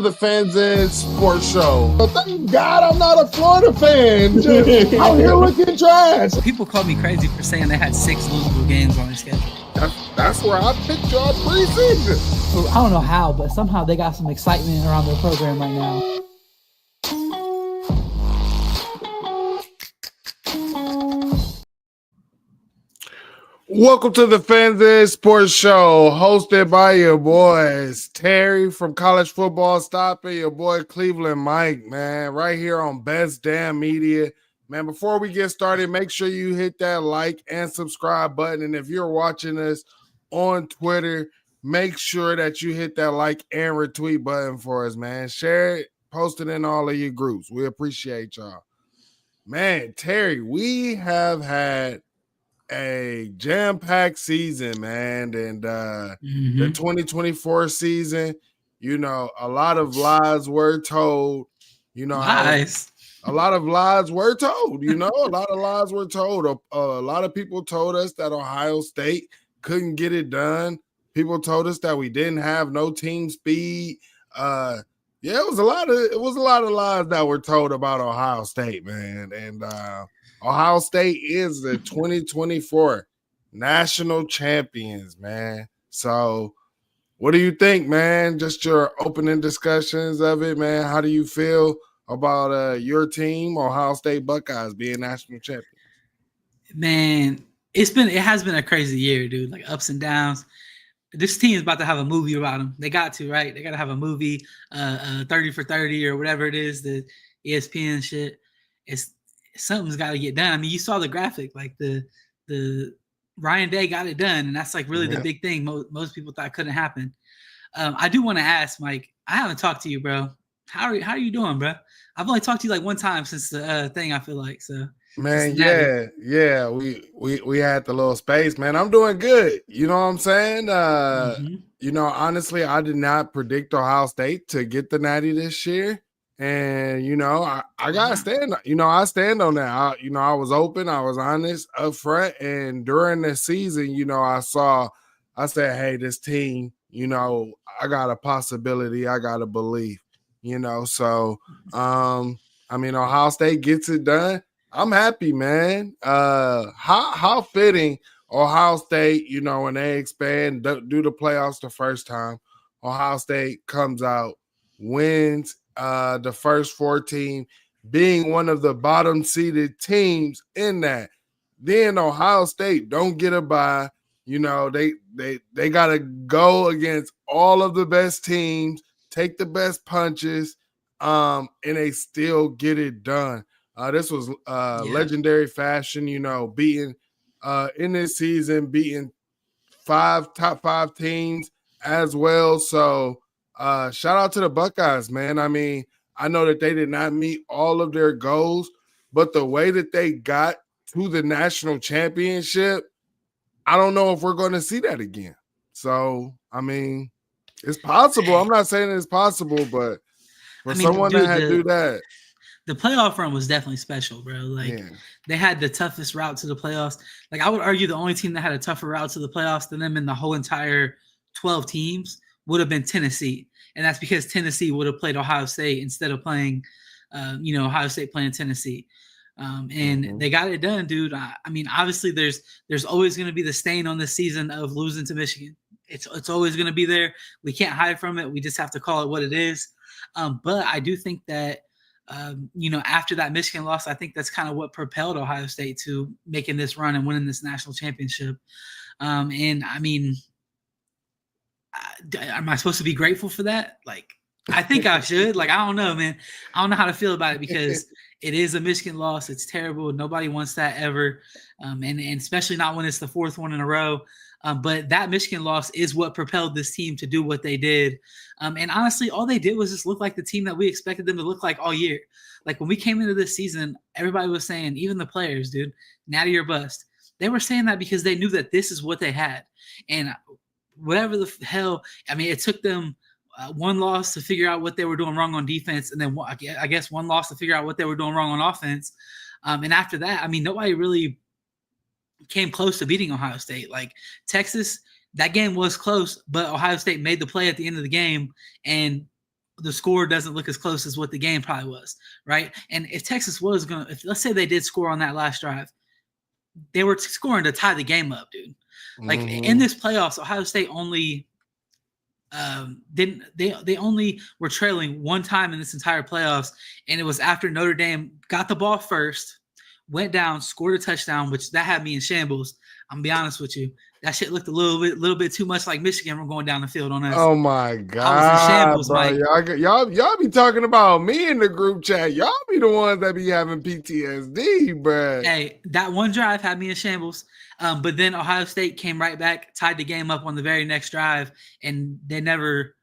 The Fans in Sports Show. But thank God I'm not a Florida fan. Just out here looking trash. People called me crazy for saying they had 6 losable games on their schedule. That's where I picked y'all preseason. So I don't know how, but somehow they got some excitement around their program right now. Welcome to the Fans in Sports Show, hosted by your boys Terry from College Football Stop and your boy Cleveland Mike, man, right here on Best Damn Media. Man, before we get started, make sure you hit that like and subscribe button. And if you're watching us on Twitter, make sure that you hit that like and retweet button for us, man. Share it, post it in all of your groups. We appreciate y'all. Man, Terry, we have had a jam-packed season, man, and the 2024 season, you know, a lot of lies were told, you know. Lies. A lot of lies were told, you know, a lot of lies were told. A lot of people told us that Ohio State couldn't get it done. People told us that we didn't have no team speed. Yeah, it was a lot of lies that were told about Ohio State, man, and Ohio State is the 2024 national champions, man. So what do you think, man? Just your opening discussions of it, man. How do you feel about your team, Ohio State Buckeyes, being national champions? Man, it has been a crazy year, dude. Like ups and downs. This team is about to have a movie about them. They got to, right? They got to have a movie, 30 for 30 or whatever it is, the ESPN shit. Something's got to get done. I mean, you saw the graphic, like the Ryan Day got it done, and that's like really the big thing. Most people thought couldn't happen. I do want to ask, Mike. I haven't talked to you, bro. How are you doing, bro? I've only talked to you like one time since the thing. I feel like so. Man, yeah. We had the little space, man. I'm doing good. You know what I'm saying? You know, honestly, I did not predict Ohio State to get the Natty this year. And, you know, I got to stand, I stand on that. I was open, I was honest up front. And during the season, you know, I said, hey, this team, you know, I got a possibility. I got a belief, you know. So, I mean, Ohio State gets it done. I'm happy, man. How fitting Ohio State, you know, when they expand, do the playoffs the first time, Ohio State comes out, wins the first 4 team, being one of the bottom seeded teams in that. Then Ohio State don't get a bye. You know, they got to go against all of the best teams, take the best punches, and they still get it done. This was legendary fashion, you know, beating in this season, beating top 5 teams as well. So shout out to the Buckeyes, man. I mean, I know that they did not meet all of their goals, but the way that they got to the national championship, I don't know if we're going to see that again. So, I mean, it's possible. I'm not saying it's possible, but for someone that had to do that. The playoff run was definitely special, bro. Like they had the toughest route to the playoffs. Like I would argue the only team that had a tougher route to the playoffs than them in the whole entire 12 teams would have been Tennessee. And that's because Tennessee would have played Ohio State instead of playing, Ohio State playing Tennessee. And they got it done, dude. I mean, obviously there's always going to be the stain on this season of losing to Michigan. It's always going to be there. We can't hide from it. We just have to call it what it is. But I do think that, after that Michigan loss, I think that's kind of what propelled Ohio State to making this run and winning this national championship. And I mean, am I supposed to be grateful for that? Like, I think I should. Like, I don't know, man. I don't know how to feel about it because it is a Michigan loss. It's terrible. Nobody wants that ever. And especially not when it's the 4th one in a row. But that Michigan loss is what propelled this team to do what they did. And honestly, all they did was just look like the team that we expected them to look like all year. Like when we came into this season, everybody was saying, even the players, dude, natty or bust. They were saying that because they knew that this is what they had. And whatever the hell, I mean, it took them one loss to figure out what they were doing wrong on defense. And then I guess one loss to figure out what they were doing wrong on offense. And after that, I mean, nobody really came close to beating Ohio State. Like Texas, that game was close, but Ohio State made the play at the end of the game and the score doesn't look as close as what the game probably was, right? And if Texas was going to, if let's say they did score on that last drive, they were scoring to tie the game up, dude. Like in this playoffs, Ohio State only didn't they only were trailing one time in this entire playoffs, and it was after Notre Dame got the ball first, went down, scored a touchdown, which that had me in shambles. I'm gonna be honest with you. That shit looked a little bit too much like Michigan from going down the field on us. Oh my God. I was in shambles, bro. Mike. Y'all be talking about me in the group chat. Y'all be the ones that be having PTSD, bro. Hey, that one drive had me in shambles. But then Ohio State came right back, tied the game up on the very next drive, and they never,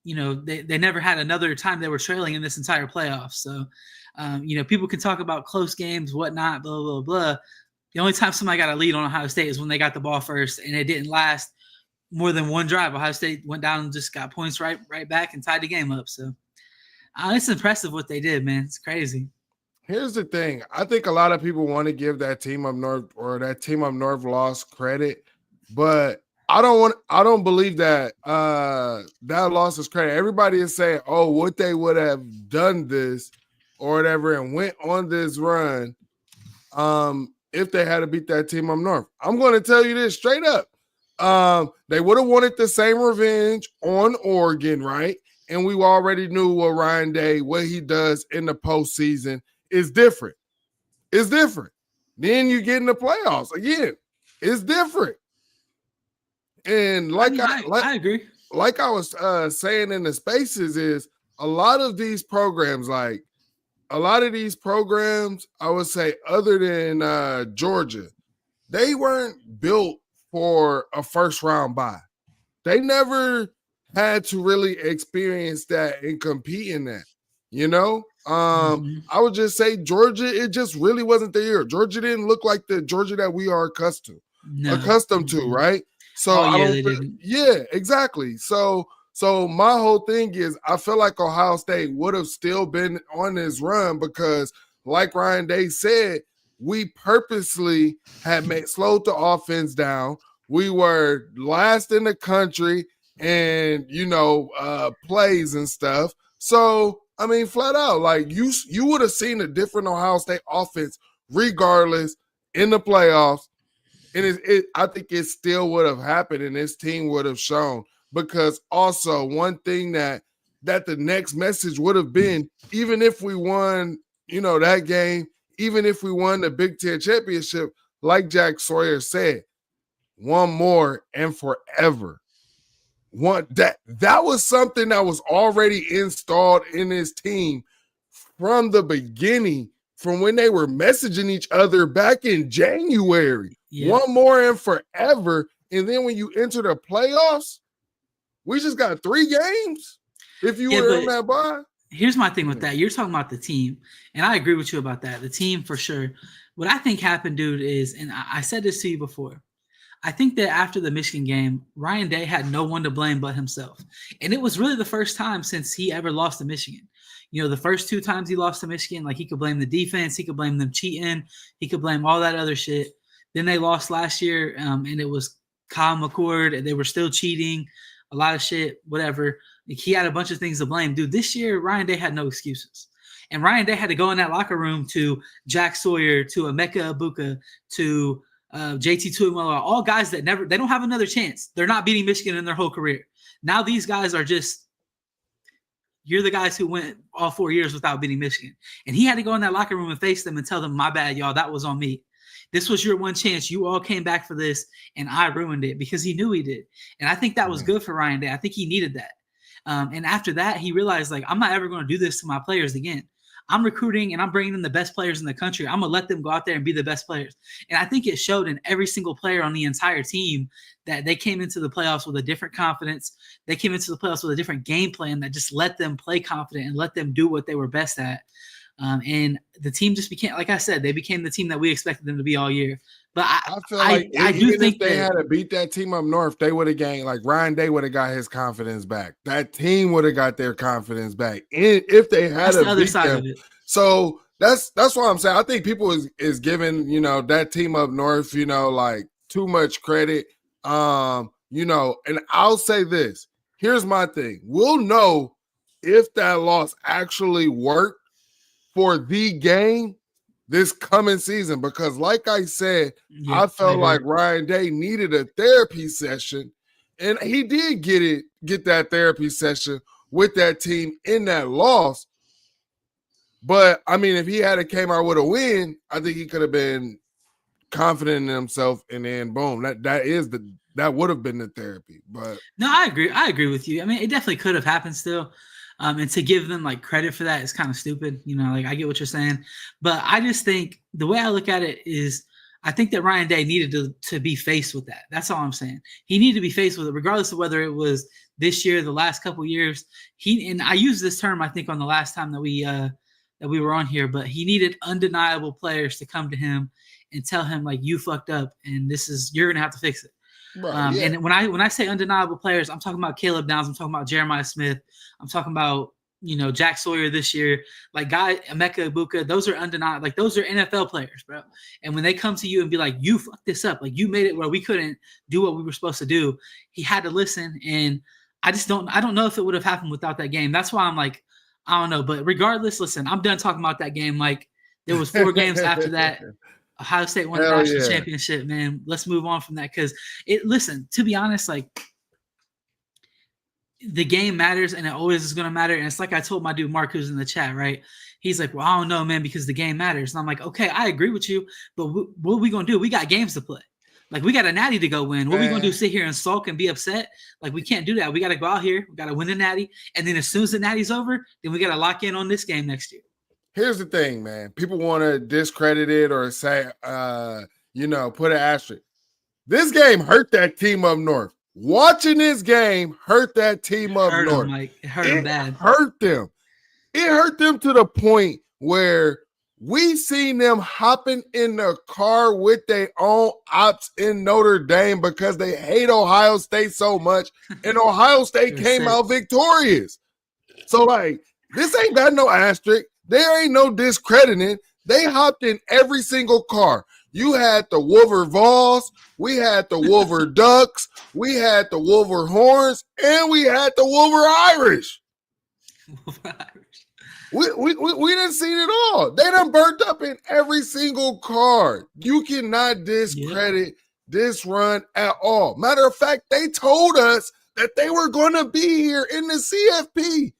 they never had another time they were trailing in this entire playoff. So, people can talk about close games, whatnot, blah, blah, blah. The only time somebody got a lead on Ohio State is when they got the ball first, and it didn't last more than one drive. Ohio State went down and just got points right back and tied the game up. So it's impressive what they did, man. It's crazy. Here's the thing. I think a lot of people want to give that team up north or that team up north loss credit, but I don't believe that that loss is credit. Everybody is saying, oh, what they would have done this or whatever and went on this run if they had to beat that team up north. I'm going to tell you this straight up. They would have wanted the same revenge on Oregon, right? And we already knew what Ryan Day, what he does in the postseason is different. It's different. Then you get in the playoffs again. It's different. And I agree. Like I was saying in the spaces is a lot of these programs, I would say other than Georgia, they weren't built for a first round bye. They never had to really experience that and compete in that, I would just say Georgia, it just really wasn't the year. Georgia didn't look like the Georgia that we are accustomed to, right? So they didn't. Yeah, exactly. So my whole thing is I feel like Ohio State would have still been on this run because, like Ryan Day said, we purposely had slowed the offense down. We were last in the country and, plays and stuff. So, I mean, flat out, like you would have seen a different Ohio State offense regardless in the playoffs. And I think it still would have happened and this team would have shown. Because also one thing that the next message would have been, even if we won, that game, even if we won the Big Ten championship, like Jack Sawyer said, one more and forever. That was something that was already installed in his team from the beginning, from when they were messaging each other back in January. Yeah. One more and forever. And then when you enter the playoffs, we just got 3 games. If you were in that bye. Here's my thing with that. You're talking about the team, and I agree with you about that. The team for sure. What I think happened, dude, is, and I said this to you before, I think that after the Michigan game, Ryan Day had no one to blame but himself. And it was really the first time since he ever lost to Michigan. The first 2 times he lost to Michigan, like he could blame the defense, he could blame them cheating, he could blame all that other shit. Then they lost last year, and it was Kyle McCord, and they were still cheating, a lot of shit, whatever. Like, he had a bunch of things to blame. Dude, this year, Ryan Day had no excuses. And Ryan Day had to go in that locker room to Jack Sawyer, to Emeka Ibuka, to JT Tuimoloau, all guys that they don't have another chance. They're not beating Michigan in their whole career. Now these guys are just, you're the guys who went all 4 years without beating Michigan. And he had to go in that locker room and face them and tell them, my bad, y'all, that was on me. This was your one chance. You all came back for this, and I ruined it, because he knew he did. And I think that was good for Ryan Day. I think he needed that. And after that, he realized, like, I'm not ever going to do this to my players again. I'm recruiting and I'm bringing in the best players in the country. I'm going to let them go out there and be the best players. And I think it showed in every single player on the entire team that they came into the playoffs with a different confidence. They came into the playoffs with a different game plan that just let them play confident and let them do what they were best at. And the team just became, like I said, they became the team that we expected them to be all year. But I feel like I do think if they had to beat that team up north, they would have gained, like Ryan Day would have got his confidence back. That team would have got their confidence back if they had to beat them. So that's why I'm saying I think people is giving, that team up north, like too much credit. And I'll say this. Here's my thing. We'll know if that loss actually worked for the game this coming season, because like I said, I felt like Ryan Day needed a therapy session, and he did get that therapy session with that team in that loss. But I mean, if he had came out with a win, I think he could have been confident in himself, and then boom, that would have been the therapy. But no, I agree with you. I mean, it definitely could have happened still. And to give them like credit for that is kind of stupid. You know, like I get what you're saying, but I just think the way I look at it is I think that Ryan Day needed to be faced with that. That's all I'm saying. He needed to be faced with it, regardless of whether it was this year, the last couple of years. And I used this term, I think, on the last time that we were on here, but he needed undeniable players to come to him and tell him like, you fucked up and you're going to have to fix it. Right, yeah. And when I say undeniable players, I'm talking about Caleb Downs. I'm talking about Jeremiah Smith. I'm talking about, Jack Sawyer this year. Like Emeka Ibuka, those are undeniable. Like those are NFL players, bro. And when they come to you and be like, you fucked this up. Like you made it where we couldn't do what we were supposed to do. He had to listen. And I don't know if it would have happened without that game. That's why I'm like, I don't know. But regardless, listen, I'm done talking about that game. Like there was 4 games after that. Ohio State won the national championship, man. Let's move on from that because to be honest, like the game matters and it always is going to matter. And it's like I told my dude Mark, who's in the chat, right? He's like, well, I don't know, man, because the game matters. And I'm like, okay, I agree with you, but what are we going to do? We got games to play. Like we got a natty to go win. What are we going to do? Sit here and sulk and be upset? Like we can't do that. We got to go out here. We got to win the natty. And then as soon as the natty's over, then we got to lock in on this game next year. Here's the thing, man. People want to discredit it or say, put an asterisk. This game hurt that team up north. Watching this game hurt that team up north. Mike. It hurt them bad. Hurt them. It hurt them to the point where we seen them hopping in the car with their own ops in Notre Dame because they hate Ohio State so much, and Ohio State came out victorious. So, like, this ain't got no asterisk. There ain't no discrediting. They hopped in every single car. You had the Wolver Vols, we had the Wolver Ducks, we had the Wolver Horns, and we had the Wolver Irish. We didn't see it all. They done burnt up in every single car. You cannot discredit this run at all. Matter of fact, they told us that they were going to be here in the CFP.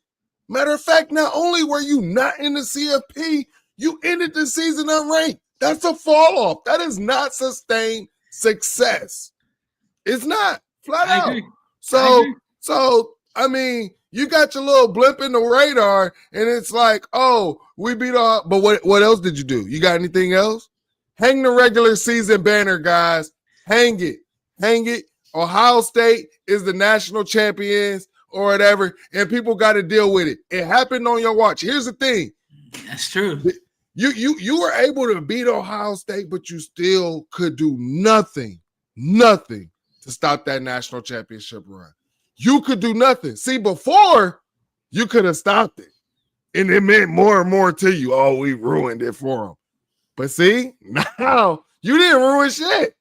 Matter of fact, not only were you not in the CFP, you ended the season unranked. That's a fall off. That is not sustained success. It's not flat out. So I mean, you got your little blimp in the radar, and it's like, oh, we beat all. But what else did you do? You got anything else? Hang the regular season banner, guys. Hang it. Ohio State is the national champions. Or whatever, and people got to deal with it. It happened on your watch. Here's the thing. That's true. You were able to beat Ohio State, but you still could do nothing to stop that national championship run. You could do nothing. See, before, you could have stopped it, and it meant more and more to you. Oh, we ruined it for them. But see, now you didn't ruin shit.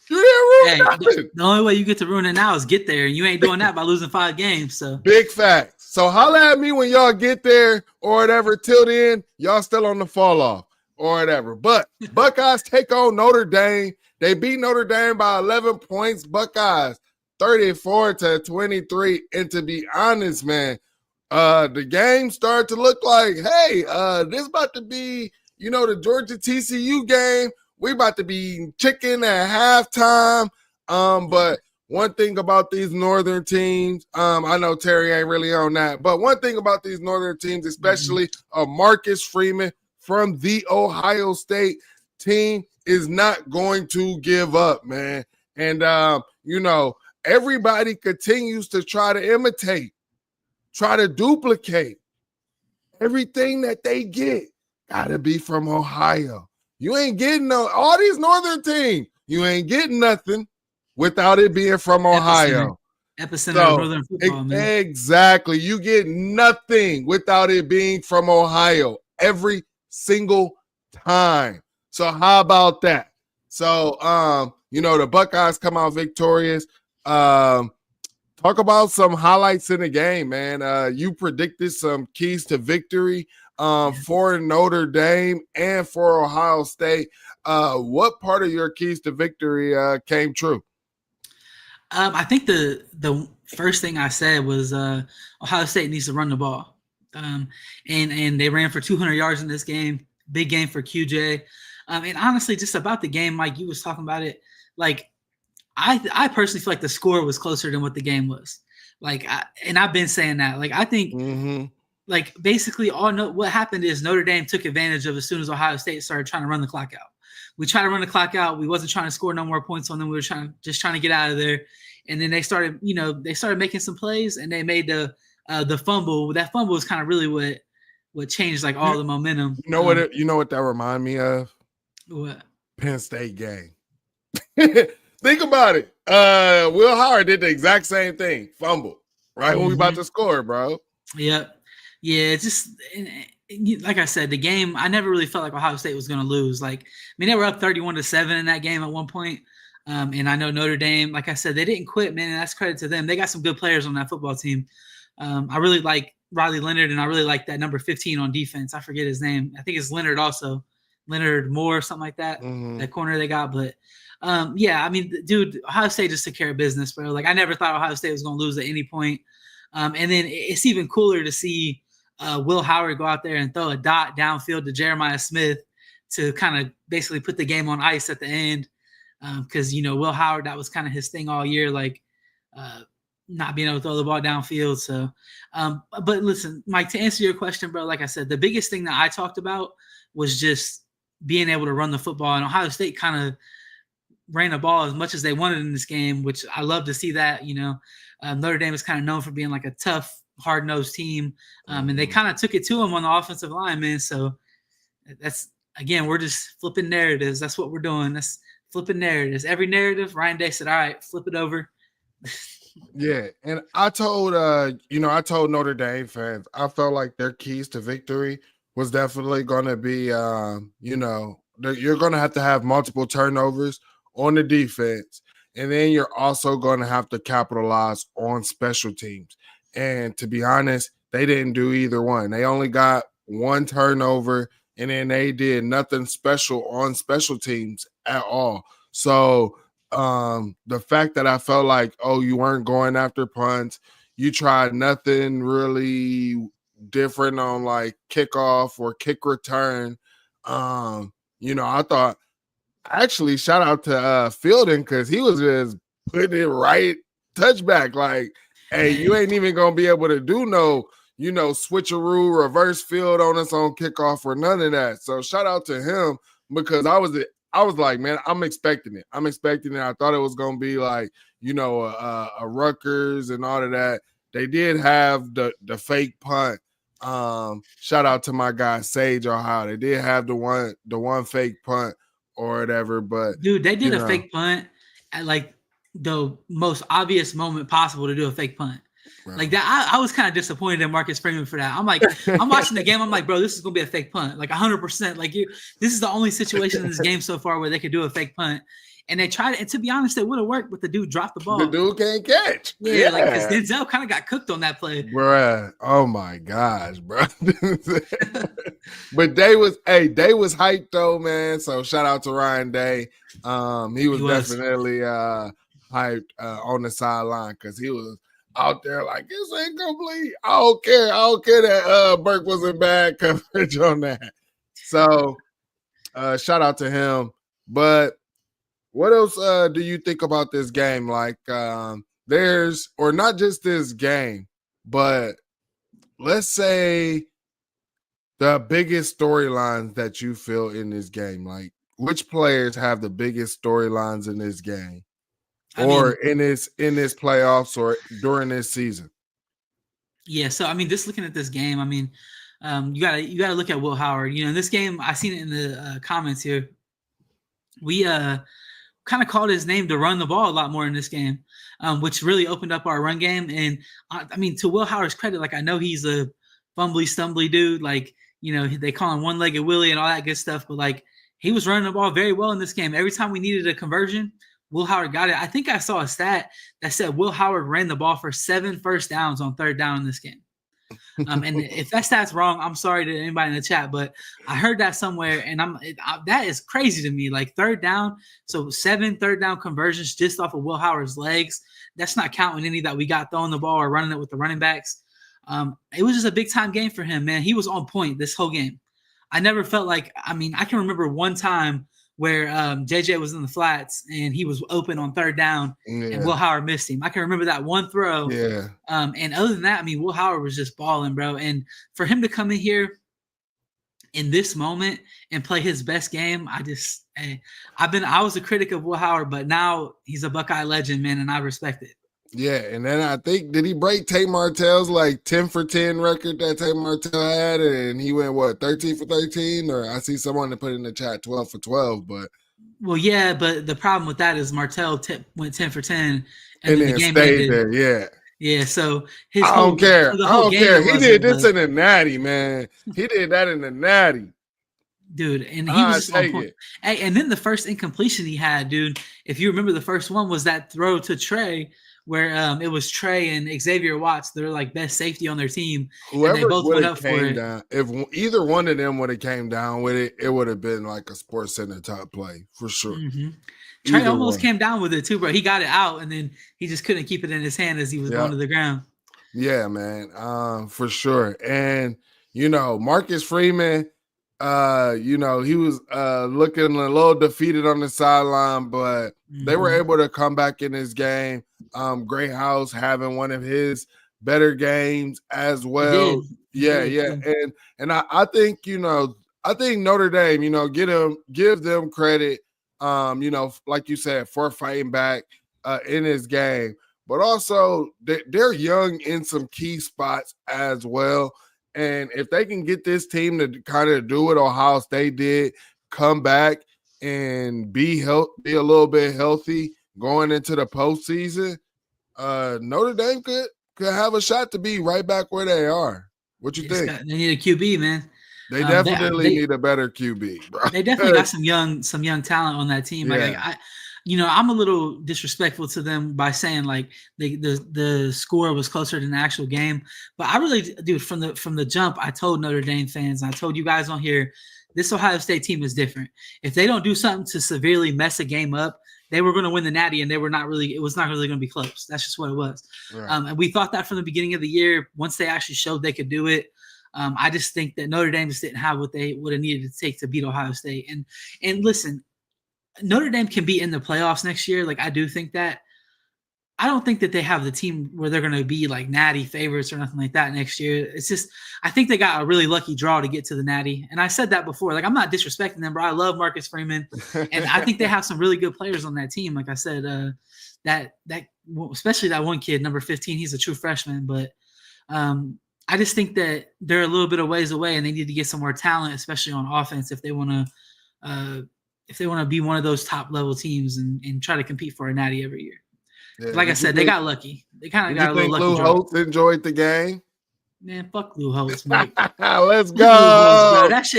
You didn't ruin nothing. The only way you get to ruin it now is get there, and you ain't doing that by losing 5 games. So big facts. So holla at me when y'all get there or whatever. Till then, y'all still on the fall off or whatever. But Buckeyes take on Notre Dame. They beat Notre Dame by 11 points. Buckeyes 34-23. And to be honest, man, the game started to look like, hey, this about to be, the Georgia TCU game. We about to be chicken at halftime. But one thing about these northern teams, I know Terry ain't really on that, but one thing about these northern teams, especially Marcus Freeman from the Ohio State team, is not going to give up, man. And, everybody continues to try to imitate, try to duplicate. Everything that they get got to be from Ohio. You ain't getting all these northern teams. You ain't getting nothing without it being from Ohio. Epicenter of northern football, man. Exactly. You get nothing without it being from Ohio every single time. So how about that? So, the Buckeyes come out victorious. Talk about some highlights in the game, man. You predicted some keys to victory for Notre Dame and for Ohio State. What part of your keys to victory came true? I think the first thing I said was Ohio State needs to run the ball, and they ran for 200 yards in this game. Big game for QJ, and honestly, just about the game, Mike, you was talking about it. Like I personally feel like the score was closer than what the game was. And I've been saying that. Like I think, like basically what happened is Notre Dame took advantage of as soon as Ohio State started trying to run the clock out. We tried to run the clock out. We wasn't trying to score no more points on them. We were trying to get out of there. And then they started making some plays, and they made the fumble. That fumble was kind of really what changed like all the momentum. You know what that remind me of? What? Penn State game. Think about it. Will Howard did the exact same thing. Fumble. Right when we about to score, bro. Yep. Yeah, it's just like I said, the game, I never really felt like Ohio State was going to lose. Like, I mean, they were up 31-7 in that game at one point. And I know Notre Dame, like I said, they didn't quit, man, and that's credit to them. They got some good players on that football team. I really like Riley Leonard, and I really like that number 15 on defense. I forget his name. I think it's Leonard also. Leonard Moore, something like that, that corner they got. But, yeah, I mean, dude, Ohio State just took care of business, bro. Like, I never thought Ohio State was going to lose at any point. And then it's even cooler to see Will Howard go out there and throw a dot downfield to Jeremiah Smith to kind of basically put the game on ice at the end. Because, Will Howard, that was kind of his thing all year, like not being able to throw the ball downfield. So, but listen, Mike, to answer your question, bro, like I said, the biggest thing that I talked about was just being able to run the football. And Ohio State kind of ran the ball as much as they wanted in this game, which I love to see that. Notre Dame is kind of known for being like a tough, hard-nosed team, and they kind of took it to them on the offensive line, man. So that's, again, we're just flipping narratives. That's what we're doing. That's flipping narratives. Every narrative, Ryan Day said, all right, flip it over. Yeah, and I told Notre Dame fans, I felt like their keys to victory was definitely going to be, you're going to have multiple turnovers on the defense, and then you're also going to have to capitalize on special teams. And to be honest, they didn't do either one. They only got one turnover, and then they did nothing special on special teams at all. So the fact that I felt like, you weren't going after punts, you tried nothing really different on like kickoff or kick return. I thought, actually, shout out to Fielding, because he was just putting it right touchback. Like, hey, you ain't even gonna be able to do no, switcheroo, reverse field on us on kickoff or none of that. So shout out to him, because I was like, man, I'm expecting it. I thought it was gonna be like, a Rutgers and all of that. They did have the fake punt. Shout out to my guy Sage Ohio. They did have the one fake punt or whatever, but dude, they did a fake punt at like the most obvious moment possible to do a fake punt. Right. Like that, I was kind of disappointed in Marcus Freeman for that. I'm like, I'm watching the game. I'm like, bro, this is gonna be a fake punt, like 100%. Like this is the only situation in this game so far where they could do a fake punt. And they tried it, and to be honest, it would have worked, but the dude dropped the ball. The dude can't catch. Yeah. Like, because Denzel kind of got cooked on that play. Bruh. Oh my gosh, bro. But they was hyped though, man. So shout out to Ryan Day. He was definitely hyped on the sideline, because he was out there like, this ain't complete. I don't care that Burke was in bad coverage on that. So shout out to him. But what else do you think about this game? Like, there's, or not just this game, but let's say the biggest storylines that you feel in this game. Like, which players have the biggest storylines in this game, in this playoffs, or during this season? Yeah. So, I mean, just looking at this game, I mean, you gotta look at Will Howard. In this game, I seen it in the comments here. We kind of called his name to run the ball a lot more in this game, which really opened up our run game. And I mean, to Will Howard's credit, like, I know he's a fumbly, stumbly dude. Like, they call him one-legged Willie and all that good stuff, but like, he was running the ball very well in this game. Every time we needed a conversion, Will Howard got it. I think I saw a stat that said Will Howard ran the ball for 7 first downs on third down in this game. And if that stat's wrong, I'm sorry to anybody in the chat, but I heard that somewhere, and that is crazy to me. Like third down, so 7 third down conversions just off of Will Howard's legs. That's not counting any that we got throwing the ball or running it with the running backs. It was just a big time game for him, man. He was on point this whole game. I never felt like, I can remember one time where JJ was in the flats and he was open on third down and Will Howard missed him. I can remember that one throw. Yeah. And other than that, Will Howard was just balling, bro. And for him to come in here in this moment and play his best game, I was a critic of Will Howard, but now he's a Buckeye legend, man, and I respect it. Yeah, and then I think, did he break Tate Martell's 10 for 10 record that Tate Martell had, and he went 13 for 13? Or I see someone that put in the chat 12 for 12, but well, yeah, but the problem with that is Martell went 10 for 10, and then the game stayed ended. There. Yeah. So I don't care. He did this in the Natty, man. He did that in the Natty. Dude, and he was on point. Hey, and then the first incompletion he had, dude, if you remember, the first one was that throw to Trey, where it was Trey and Xavier Watts. They're like best safety on their team. Whoever and they both went up for it. Down, if either one of them would have came down with it, it would have been like a Sports Center top play for sure. Mm-hmm. Trey almost came down with it too, bro. He got it out, and then he just couldn't keep it in his hand as he was going to the ground. Yeah, man, for sure. And Marcus Freeman, he was looking a little defeated on the sideline, but they were able to come back in this game. Gray House having one of his better games as well. Yeah. And I think, I think Notre Dame, give them credit, like you said, for fighting back in this game. But also they're young in some key spots as well. And if they can get this team to kind of do what Ohio State did, come back and be a little bit healthy going into the postseason, Notre Dame could have a shot to be right back where they are. What you think? They need a QB, man. They definitely need a better QB, bro. They definitely got some young talent on that team. Yeah. I'm a little disrespectful to them by saying the score was closer than the actual game, but I really, dude, from the jump, I told Notre Dame fans, I told you guys on here, this Ohio State team is different. If they don't do something to severely mess a game up, they were going to win the Natty, and it was not really going to be close. That's just what it was. Right. And we thought that from the beginning of the year. Once they actually showed they could do it, I just think that Notre Dame just didn't have what they would have needed to take to beat Ohio State. And listen, Notre Dame can be in the playoffs next year. I do think that. I don't think that they have the team where they're going to be Natty favorites or nothing like that next year. It's just, I think they got a really lucky draw to get to the Natty. And I said that before. I'm not disrespecting them, bro. I love Marcus Freeman. And I think they have some really good players on that team. Like I said, that especially that one kid, number 15, he's a true freshman. But I just think that they're a little bit of ways away, and they need to get some more talent, especially on offense, if they want to be one of those top level teams and try to compete for a Natty every year. Yeah, like I said, they got lucky. They kind of got a little lucky. Lou Holtz enjoyed the game? Man, fuck Lou Holtz, man. Let's go. Holtz,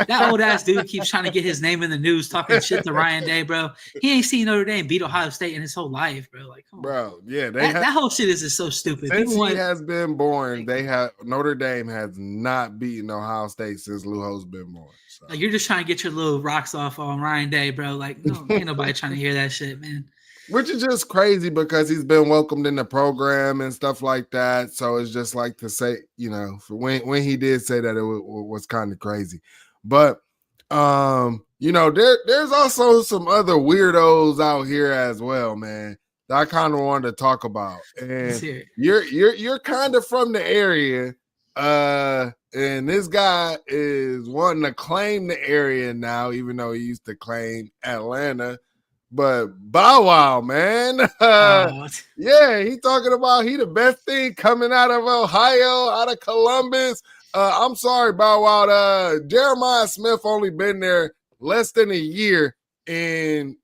that old ass dude keeps trying to get his name in the news, talking shit to Ryan Day, bro. He ain't seen Notre Dame beat Ohio State in his whole life, bro. Come on. Bro, yeah, that whole shit is just so stupid. Since he has been born, Notre Dame has not beaten Ohio State since Lou Holtz been born. So. You're just trying to get your little rocks off on Ryan Day, bro. No, ain't nobody trying to hear that shit, man. Which is just crazy because he's been welcomed in the program and stuff like that. So it's just to say, for when he did say that, it was kind of crazy. But, there's also some other weirdos out here as well, man, that I kind of wanted to talk about. And you're kind of from the area. And this guy is wanting to claim the area now, even though he used to claim Atlanta. But Bow Wow, man. Yeah, he talking about he the best thing coming out of Ohio, out of Columbus. I'm sorry, Bow Wow. Jeremiah Smith only been there less than a year,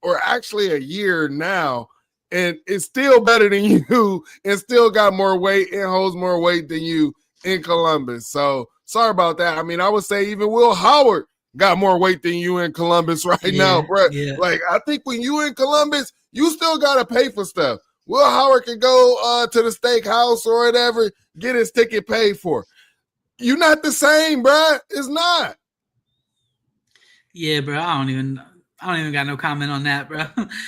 or actually a year now, and it's still better than you and still got more weight and holds more weight than you in Columbus. So sorry about that. I would say even Will Howard got more weight than you in Columbus right now, bro. Yeah. Like, I think when you in Columbus, you still got to pay for stuff. Will Howard can go to the steakhouse or whatever, get his ticket paid for. You're not the same, bro. It's not. Yeah, bro. I don't even got no comment on that, bro.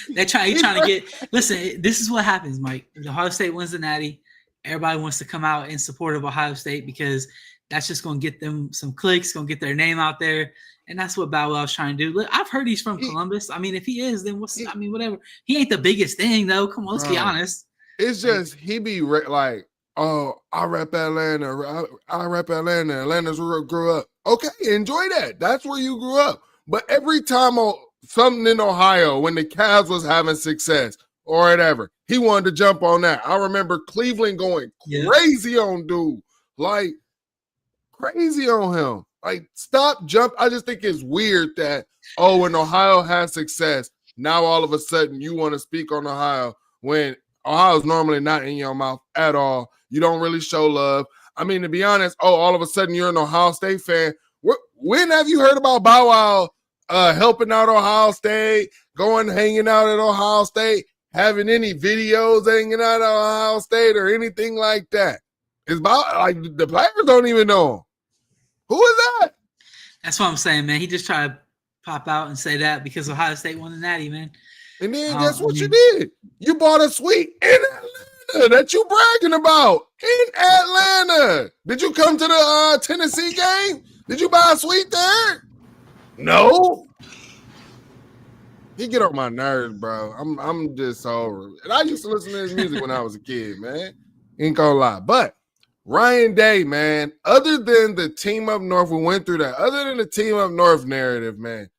He trying to get. Listen, this is what happens, Mike. If Ohio State wins the Natty, everybody wants to come out in support of Ohio State because that's just going to get them some clicks, going to get their name out there, and that's what Bow Wow's trying to do. Look, I've heard he's from Columbus. I mean, if he is, then whatever. He ain't the biggest thing, though. Come on, let's be honest. It's just he be like, oh, I rep Atlanta. I rep Atlanta. Atlanta's where I grew up. Okay, enjoy that. That's where you grew up. But every time something in Ohio, when the Cavs was having success or whatever, he wanted to jump on that. I remember Cleveland going crazy on dude. Like, crazy on him. Like, stop, jump. I just think it's weird that, when Ohio has success, now all of a sudden you want to speak on Ohio when Ohio's normally not in your mouth at all. You don't really show love. I mean, to be honest, all of a sudden you're an Ohio State fan. When have you heard about Bow Wow helping out Ohio State, hanging out at Ohio State, having any videos hanging out at Ohio State or anything like that? It's about like the players don't even know him. Who is that? That's what I'm saying, man. He just tried to pop out and say that because Ohio State won the Natty, man. And then guess what you did? You bought a suite in Atlanta that you bragging about in Atlanta. Did you come to the Tennessee game? Did you buy a suite there? No. He get on my nerves, bro. I'm just over it. And I used to listen to his music when I was a kid, man. Ain't gonna lie. But Ryan Day, man, other than the Team Up North, we went through that. Other than the Team Up North narrative, man,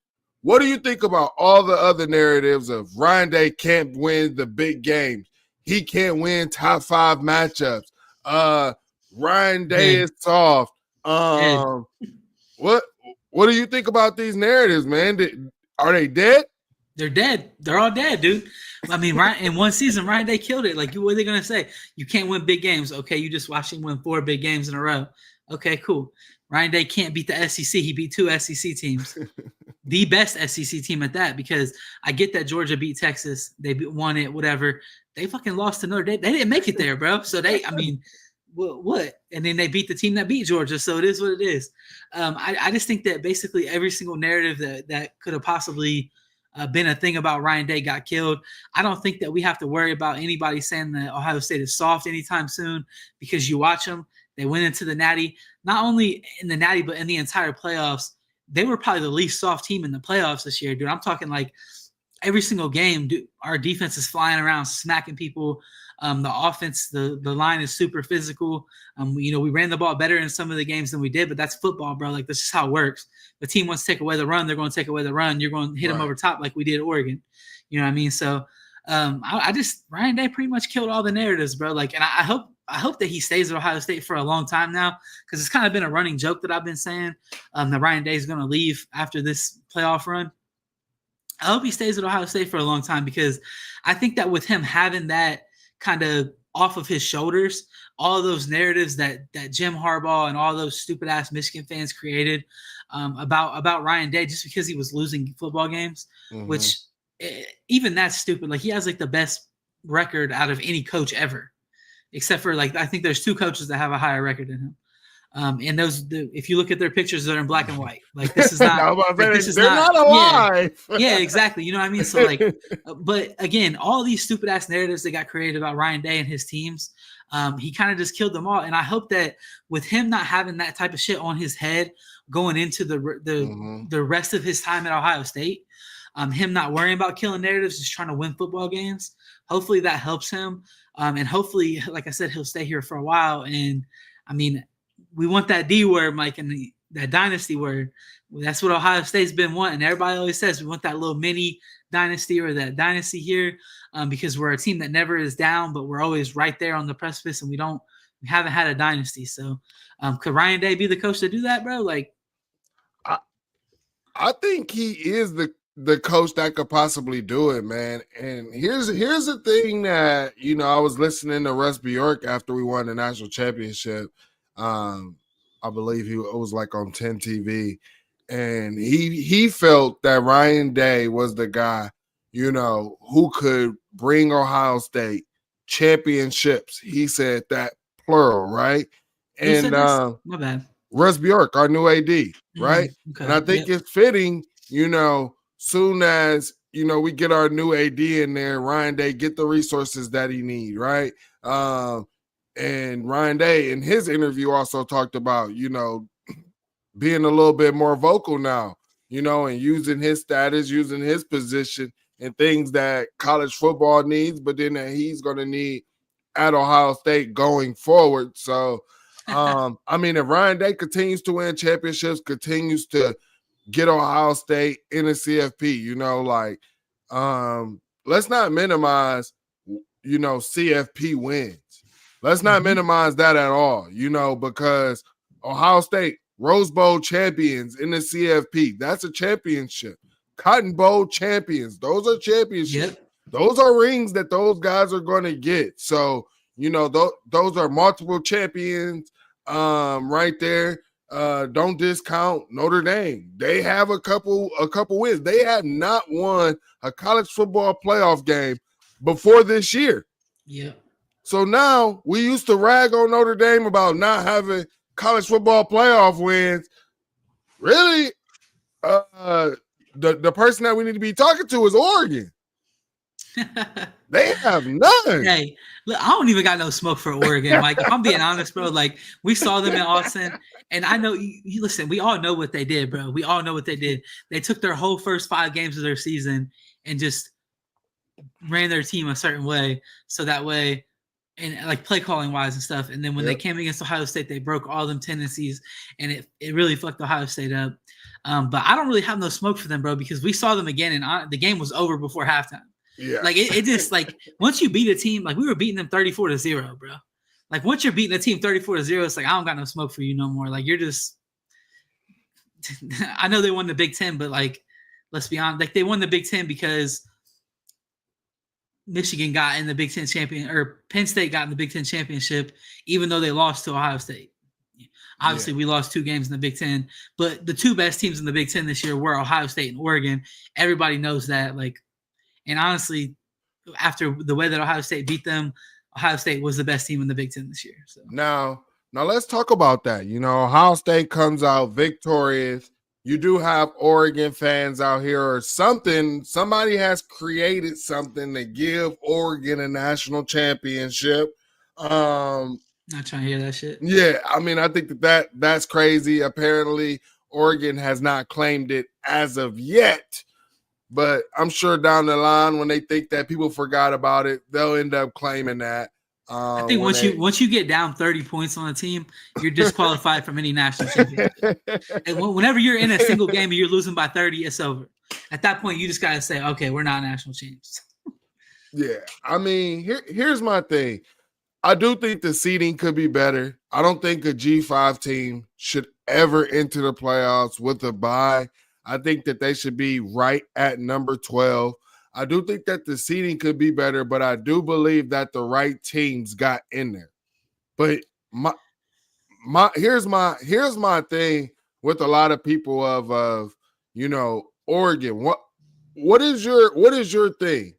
what do you think about all the other narratives of Ryan Day can't win the big games? He can't win top 5 matchups. Ryan Day is soft. What do you think about these narratives, man? Are they dead? They're dead. They're all dead, dude. I mean, in one season, Ryan Day killed it. Like, what are they going to say? You can't win big games. Okay, you just watched him win 4 big games in a row. Okay, cool. Ryan Day can't beat the SEC. He beat 2 SEC teams. The best SEC team at that, because I get that Georgia beat Texas. They won it, whatever. They fucking lost to Notre Dame. They didn't make it there, bro. So what? And then they beat the team that beat Georgia. So it is what it is. I just think that basically every single narrative that could have possibly been a thing about Ryan Day got killed. I don't think that we have to worry about anybody saying that Ohio State is soft anytime soon, because you watch them. They went into the Natty, not only in the Natty, but in the entire playoffs. They were probably the least soft team in the playoffs this year, dude. I'm talking like every single game, dude, our defense is flying around, smacking people. The offense, the line is super physical. We ran the ball better in some of the games than we did, but that's football, bro. Like, that's just how it works. The team wants to take away the run, they're going to take away the run. You're going to hit them over top like we did at Oregon. You know what I mean? So Ryan Day pretty much killed all the narratives, bro. Like, and I hope that he stays at Ohio State for a long time now, because it's kind of been a running joke that I've been saying that Ryan Day is going to leave after this playoff run. I hope he stays at Ohio State for a long time, because I think that with him having that kind of off of his shoulders, all of those narratives that Jim Harbaugh and all those stupid ass Michigan fans created about Ryan Day, just because he was losing football games, which even that's stupid. Like, he has like the best record out of any coach ever, except for like, I think there's 2 coaches that have a higher record than him. And if you look at their pictures, they're in black and white. Like, this is not. They're not alive. Yeah, exactly. You know what I mean? So like, but again, all these stupid ass narratives that got created about Ryan Day and his teams, he kind of just killed them all. And I hope that with him not having that type of shit on his head going into the rest of his time at Ohio State, him not worrying about killing narratives, just trying to win football games. Hopefully that helps him, and hopefully, like I said, he'll stay here for a while. And I mean, we want that D word, Mike, and that dynasty word. That's what Ohio State's been wanting. Everybody always says we want that little mini dynasty or that dynasty here, because we're a team that never is down, but we're always right there on the precipice, and we haven't had a dynasty. So could Ryan Day be the coach to do that, bro? Like, I think he is the coach that could possibly do it, man. And here's the thing that, I was listening to Russ Bjork after we won the national championship. I believe it was like on 10 TV. and he felt that Ryan Day was the guy, who could bring Ohio State championships. He said that plural, right? Who And said this? My bad. Russ Bjork, our new AD, right? Okay. And I think it's fitting, soon as we get our new AD in there, Ryan Day get the resources that he need, right? And Ryan Day in his interview also talked about, being a little bit more vocal now, and using his status, using his position and things that college football needs, but then that he's going to need at Ohio State going forward. So, if Ryan Day continues to win championships, continues to get Ohio State in the CFP, let's not minimize, CFP wins. Let's not minimize that at all, because Ohio State, Rose Bowl champions in the CFP, that's a championship. Cotton Bowl champions, those are championships. Yep. Those are rings that those guys are going to get. So, those are multiple champions right there. Don't discount Notre Dame. They have a couple wins. They have not won a college football playoff game before this year. Yeah. So now we used to rag on Notre Dame about not having college football playoff wins. Really, the person that we need to be talking to is Oregon. They have none. Hey, look, I don't even got no smoke for Oregon, Mike. If I'm being honest, bro, like we saw them in Austin, and I know you listen, we all know what they did, bro. We all know what they did. They took their whole first 5 games of their season and just ran their team a certain way, so that way, and like play calling wise and stuff. And then when they came against Ohio State, they broke all them tendencies, and it really fucked Ohio State up. But I don't really have no smoke for them, bro, because we saw them again, and the game was over before halftime. Yeah. Like it just like once you beat a team, like we were beating them 34-0, bro. Like once you're beating a team 34-0, it's like I don't got no smoke for you no more. Like you're just I know they won the Big Ten, but like let's be honest, like they won the Big Ten because Michigan got in the Big Ten or Penn State got in the Big Ten championship, even though they lost to Ohio State. Obviously, we lost 2 games in the Big Ten, but the 2 best teams in the Big Ten this year were Ohio State and Oregon. Everybody knows that. Like, and honestly, after the way that Ohio State beat them, Ohio State was the best team in the Big Ten this year. So now let's talk about that. Ohio State comes out victorious. You do have Oregon fans out here or something. Somebody has created something to give Oregon a national championship. Not trying to hear that shit. Yeah, I think that's crazy. Apparently, Oregon has not claimed it as of yet. But I'm sure down the line, when they think that people forgot about it, they'll end up claiming that. I think once you get down 30 points on a team, you're disqualified from any national championship. And whenever you're in a single game and you're losing by 30, it's over. At that point, you just got to say, okay, we're not national champs. Yeah, here's my thing. I do think the seeding could be better. I don't think a G5 team should ever enter the playoffs with a bye. I think that they should be right at number 12. I do think that the seeding could be better, but I do believe that the right teams got in there. But here's my thing with a lot of people of Oregon. What is your thing?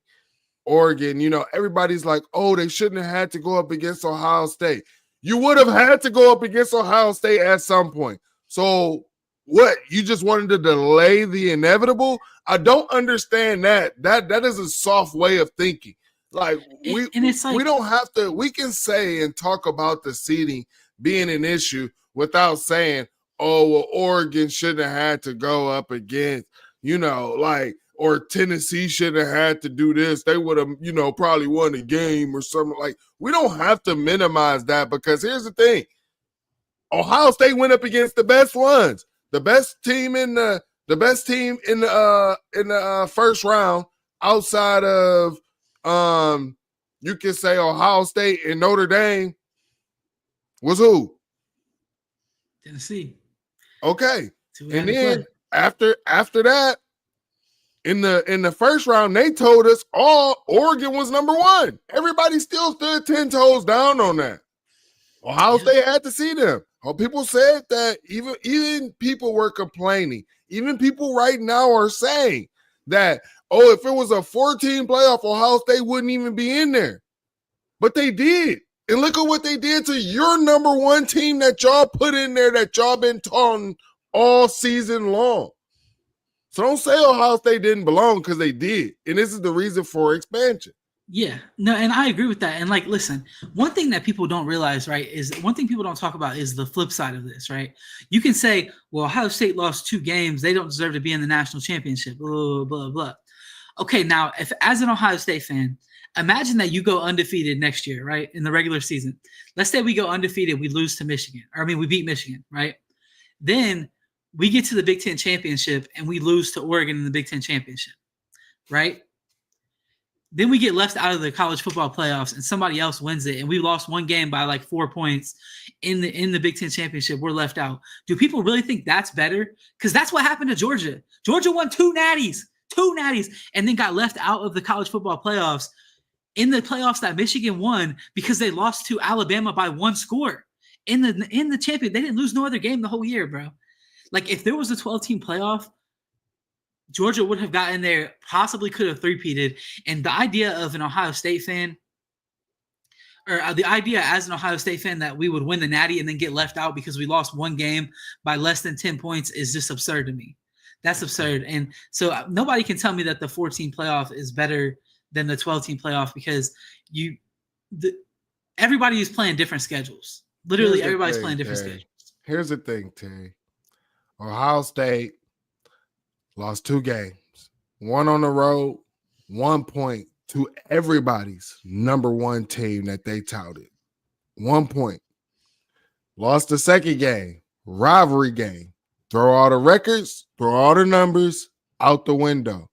Oregon, everybody's like, oh, they shouldn't have had to go up against Ohio State. You would have had to go up against Ohio State at some point. So what? You just wanted to delay the inevitable? I don't understand that. That is a soft way of thinking. Like we don't have to. We can say and talk about the seeding being an issue without saying, oh, well, Oregon shouldn't have had to go up against, or Tennessee shouldn't have had to do this. They would have, probably won a game or something. Like, we don't have to minimize that, because here's the thing. Ohio State went up against the best ones. The best team in the first round outside of you can say Ohio State and Notre Dame was who? Tennessee. Okay. And then after that, in the first round, they told us Oregon was number 1. Everybody still stood 10 toes down on that. Ohio State had to see them. Oh, people said that even people were complaining. Even people right now are saying that, oh, if it was a 14 playoff, Ohio State wouldn't even be in there. But they did. And look at what they did to your number one team that y'all put in there that y'all been taunting all season long. So don't say Ohio State didn't belong because they did. And this is the reason for expansion. Yeah, no, and I agree with that. And like, listen, one thing that people don't realize, right, is one thing people don't talk about is the flip side of this, right? You can say, well, Ohio State lost 2 games. They don't deserve to be in the national championship, blah, blah, blah, blah. Okay, now, if as an Ohio State fan, imagine that you go undefeated next year, right, in the regular season. Let's say we go undefeated, we lose to Michigan. Or, I mean, we beat Michigan, right? Then we get to the Big Ten championship and we lose to Oregon in the Big Ten championship, right? Then we get left out of the college football playoffs and somebody else wins it. And we lost 1 game by like 4 points in the Big Ten championship. We're left out. Do people really think that's better? Because that's what happened to Georgia. Georgia won 2 natties, and then got left out of the college football playoffs in the playoffs that Michigan won because they lost to Alabama by 1 score in the champion. They didn't lose no other game the whole year, bro. Like if there was a 12-team playoff, Georgia would have gotten there, possibly could have three-peated. And the idea of an Ohio State fan, or the idea as an Ohio State fan that we would win the Natty and then get left out because we lost 1 game by less than 10 points is just absurd to me. That's absurd. And so nobody can tell me that the 14 playoff is better than the 12-team playoff because everybody is playing different schedules. Literally, everybody's playing different schedules. Here's the thing, Terry. Ohio State lost 2 games, 1 on the road, 1 point to everybody's number 1 team that they touted. 1 point. Lost the second game, rivalry game. Throw all the records, throw all the numbers out the window.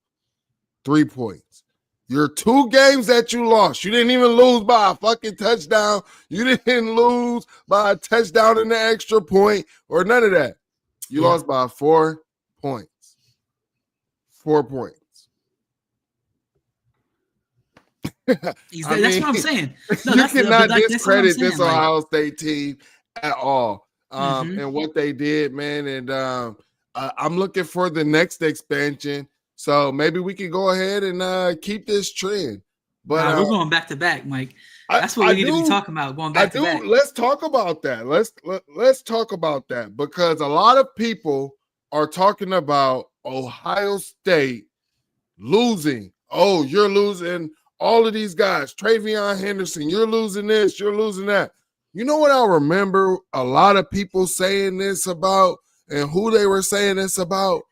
3 points. Your 2 games that you lost, you didn't even lose by a fucking touchdown. You didn't lose by a touchdown in the extra point or none of that. You lost by 4 points. 4 points. That's what I'm saying. No, you cannot discredit this Ohio State team at all. And what they did, man. And I'm looking for the next expansion. So maybe we can go ahead and keep this trend. But we're going back to back, Mike. That's what we need to be talking about. Going back to back. Let's talk about that. Let's talk about that because a lot of people are talking about Ohio State losing. Oh, you're losing all of these guys. Travion Henderson, you're losing this, you're losing that. You know what I remember a lot of people saying this about and who they were saying this about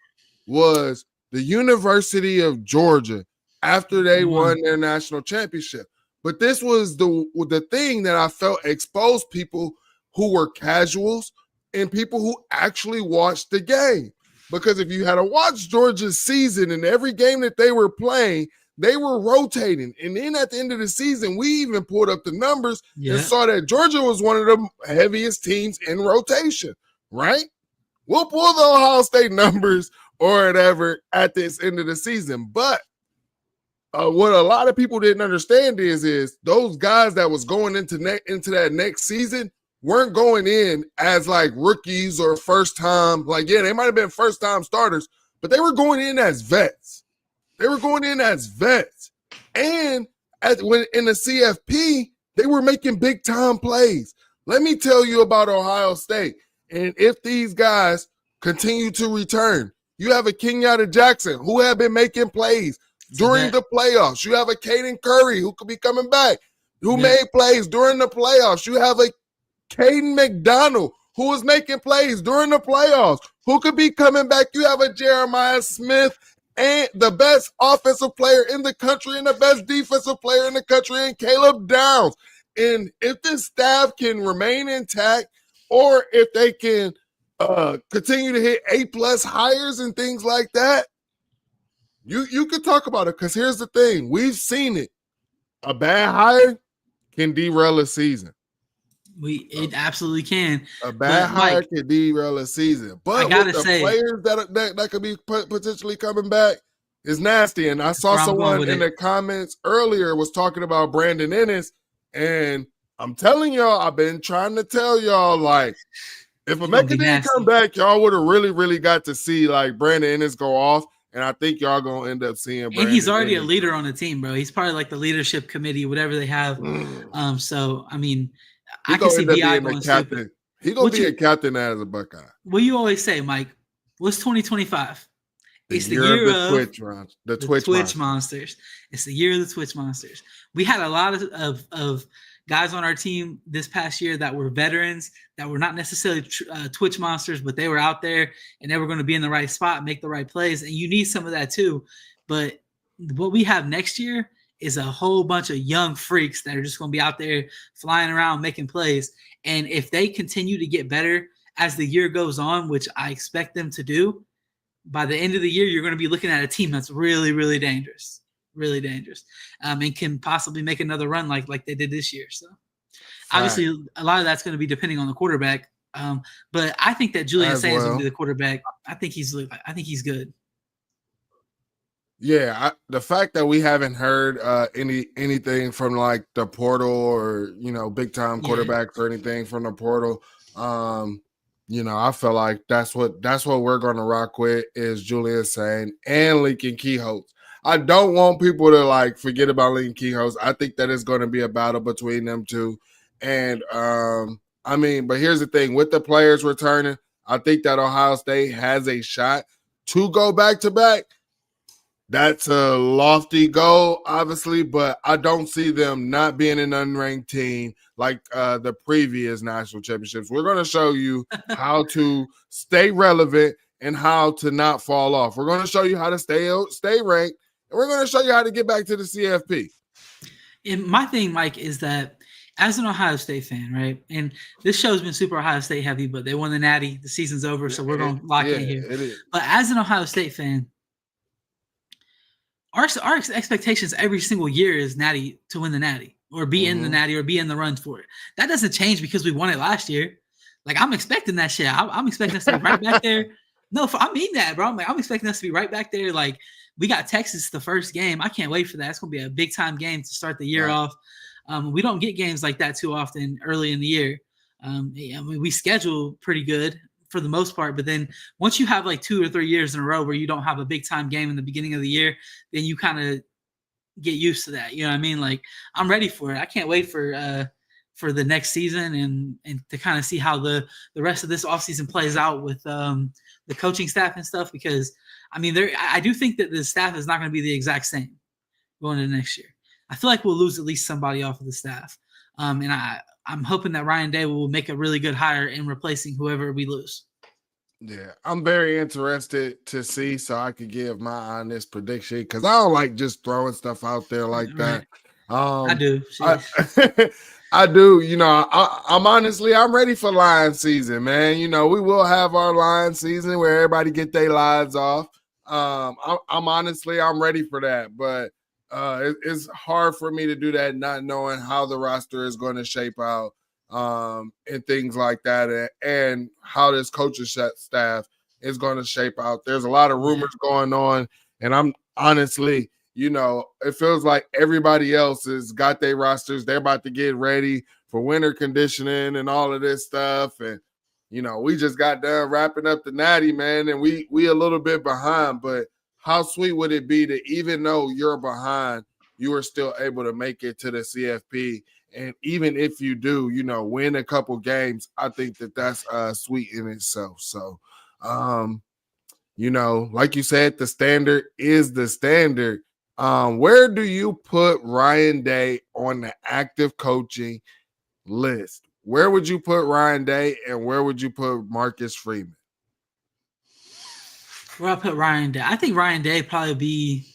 was the University of Georgia after they won their national championship. But this was the thing that I felt exposed people who were casuals and people who actually watched the game. Because if you had to watch Georgia's season and every game that they were playing, they were rotating. And then at the end of the season, we even pulled up the numbers and saw that Georgia was one of the heaviest teams in rotation, right? We'll pull the Ohio State numbers or whatever at this end of the season. But what a lot of people didn't understand is those guys that was going into that next season weren't going in as like rookies or first time. Like, yeah, they might have been first time starters, but they were going in as vets. And when in the CFP, they were making big time plays. Let me tell you about Ohio State. And if these guys continue to return, you have a Kenyatta Jackson who have been making plays during the playoffs. You have a Caden Curry who could be coming back, who made plays during the playoffs. You have a Caden McDonald who was making plays during the playoffs, who could be coming back. You have a Jeremiah Smith and the best offensive player in the country and the best defensive player in the country and Caleb Downs. And if this staff can remain intact or if they can continue to hit A+ hires and things like that, you could talk about it because here's the thing. We've seen it. A bad hire can derail a season. It absolutely can. A bad hire can derail a season. But I gotta with the say, players that could be potentially coming back is nasty. And I saw someone in the comments earlier was talking about Brandon Ennis. And I'm telling y'all, I've been trying to tell y'all, like, If He's gonna be Emeka didn't come nasty. back, y'all would have really, really got to see like Brandon Ennis go off. And I think y'all gonna end up seeing Brandon. And he's already Ennis a leader on the team, bro. He's part of like the leadership committee, whatever they have. So I mean, he I can see Bi being going a captain. stupid. He gonna be a captain as a Buckeye. What you always say, Mike? What's 2025? It's the year of the Twitch monsters. It's the year of the Twitch monsters. We had a lot of guys on our team this past year that were veterans that were not necessarily Twitch monsters, but they were out there and they were going to be in the right spot, make the right plays. And you need some of that too. But what we have next year is a whole bunch of young freaks that are just going to be out there flying around making plays. And if they continue to get better as the year goes on, which I expect them to do, by the end of the year, you're going to be looking at a team that's really, really dangerous, and can possibly make another run like they did this year. So obviously, a lot of that's going to be depending on the quarterback. But I think that Julian Sainz is going to be the quarterback. I think he's good. Yeah, the fact that we haven't heard anything from like the portal or big time quarterbacks or anything from the portal, I feel like that's what we're going to rock with is Julian Sainz and Lincoln Quixote. I don't want people to like forget about Lincoln Quixote. I think that it's going to be a battle between them two. And but here's the thing with the players returning, I think that Ohio State has a shot to go back to back. That's a lofty goal, obviously, but I don't see them not being an unranked team like the previous national championships. We're going to show you how to stay relevant and how to not fall off. We're going to show you how to stay ranked, and we're going to show you how to get back to the CFP. And my thing, Mike, is that as an Ohio State fan, right, and this show's been super Ohio State heavy, but they won the Natty. The season's over, so we're going to lock in here. It is. But as an Ohio State fan, our expectations every single year is Natty to win the Natty or be in the Natty or be in the run for it. That doesn't change because we won it last year. Like I'm expecting that shit. I'm expecting us to be right back there. No, I mean that, bro. I'm expecting us to be right back there. Like we got Texas the first game. I can't wait for that. It's gonna be a big time game to start the year off. We don't get games like that too often early in the year. We schedule pretty good for the most part, but then once you have like 2 or 3 years in a row where you don't have a big time game in the beginning of the year, then you kind of get used to that. You know what I mean? Like I'm ready for it. I can't wait for the next season and to kind of see how the rest of this offseason plays out with the coaching staff and stuff, because I mean, I do think that the staff is not going to be the exact same going into next year. I feel like we'll lose at least somebody off of the staff. And I'm hoping that Ryan Day will make a really good hire in replacing whoever we lose. Yeah, I'm very interested to see so I can give my honest prediction because I don't like just throwing stuff out there like that. I do. I do. I'm ready for Lion season, man. We will have our Lion season where everybody get their lives off. I'm ready for that, but it's hard for me to do that not knowing how the roster is going to shape out and things like that and how this coaching staff is going to shape out. There's a lot of rumors going on, and I'm honestly, it feels like everybody else has got their rosters. They're about to get ready for winter conditioning and all of this stuff. And, we just got done wrapping up the Natty, man, and we a little bit behind, but how sweet would it be to, even though you're behind, you are still able to make it to the CFP. And even if you do, win a couple games, I think that's sweet in itself. So, like you said, the standard is the standard. Where do you put Ryan Day on the active coaching list? Where would you put Ryan Day and where would you put Marcus Freeman? Where I put Ryan Day? I think Ryan Day probably be.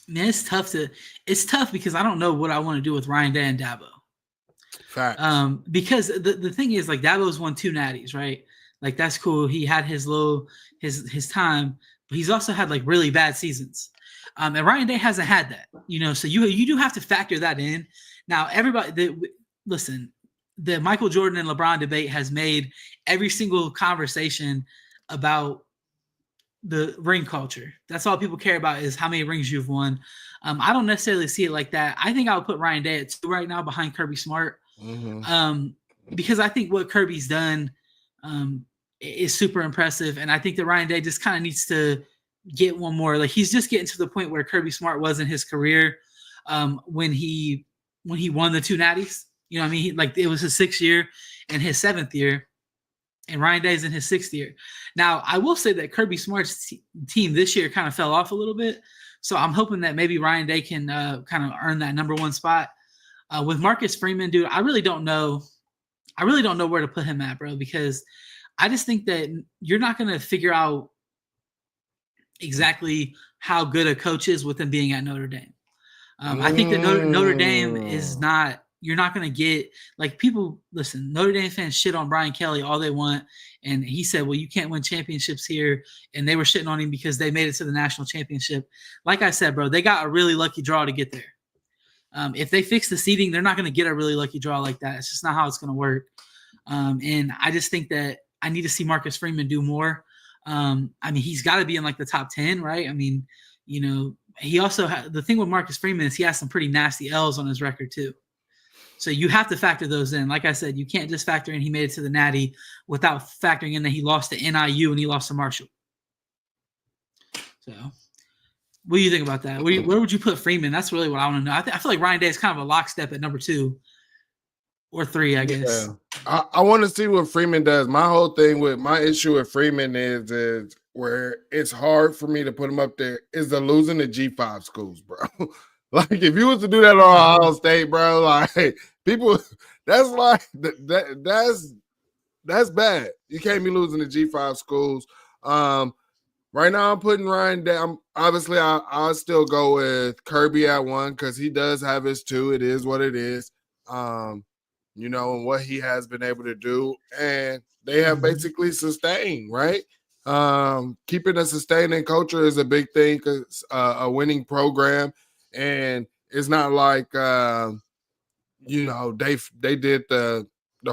Man, it's tough because I don't know what I want to do with Ryan Day and Dabo. Facts. Because the thing is, like, Dabo's won 2 natties, right? Like, that's cool. He had his time, but he's also had like really bad seasons. And Ryan Day hasn't had that, so you do have to factor that in. Now, everybody, listen, the Michael Jordan and LeBron debate has made every single conversation about the ring culture. That's all people care about is how many rings you've won. I don't necessarily see it like that. I think I would put Ryan Day at 2 right now behind Kirby Smart. Mm-hmm. because I think what Kirby's done is super impressive, and I think that Ryan Day just kind of needs to get one more. Like he's just getting to the point where Kirby Smart was in his career when he won the 2 natties. You know what I mean? Like it was his 6th year and his 7th year, and Ryan Day's in his 6th year. Now, I will say that Kirby Smart's team this year kind of fell off a little bit. So I'm hoping that maybe Ryan Day can kind of earn that number 1 spot. With Marcus Freeman, dude, I really don't know where to put him at, bro, because I just think that you're not going to figure out exactly how good a coach is with him being at Notre Dame. I think that Notre Dame is not – you're not going to get – like people – listen, Notre Dame fans shit on Brian Kelly all they want, and he said, well, you can't win championships here, and they were shitting on him because they made it to the national championship. Like I said, bro, they got a really lucky draw to get there. If they fix the seeding, they're not going to get a really lucky draw like that. It's just not how it's going to work. And I just think that I need to see Marcus Freeman do more. I mean, he's got to be in like the top 10, right? I mean, you know, he also the thing with Marcus Freeman is he has some pretty nasty L's on his record too. So you have to factor those in. Like I said, you can't just factor in he made it to the Natty without factoring in that he lost to NIU and he lost to Marshall. So what do you think about that? Where would you put Freeman? That's really what I want to know. I feel like Ryan Day is kind of a lockstep at number 2 or 3, I guess. Yeah. I want to see what Freeman does. My whole thing with my issue with Freeman is where it's hard for me to put him up there is the losing to G5 schools, bro. Like if you was to do that on Ohio State, bro, like people, that's like that's bad. You can't be losing to G5 schools. Right now I'm putting Ryan down. Obviously, I'll still go with Kirby at 1 because he does have his 2. It is what it is. You know, and what he has been able to do, and they have basically sustained, right? Keeping a sustaining culture is a big thing because a winning program. And it's not like you know they did the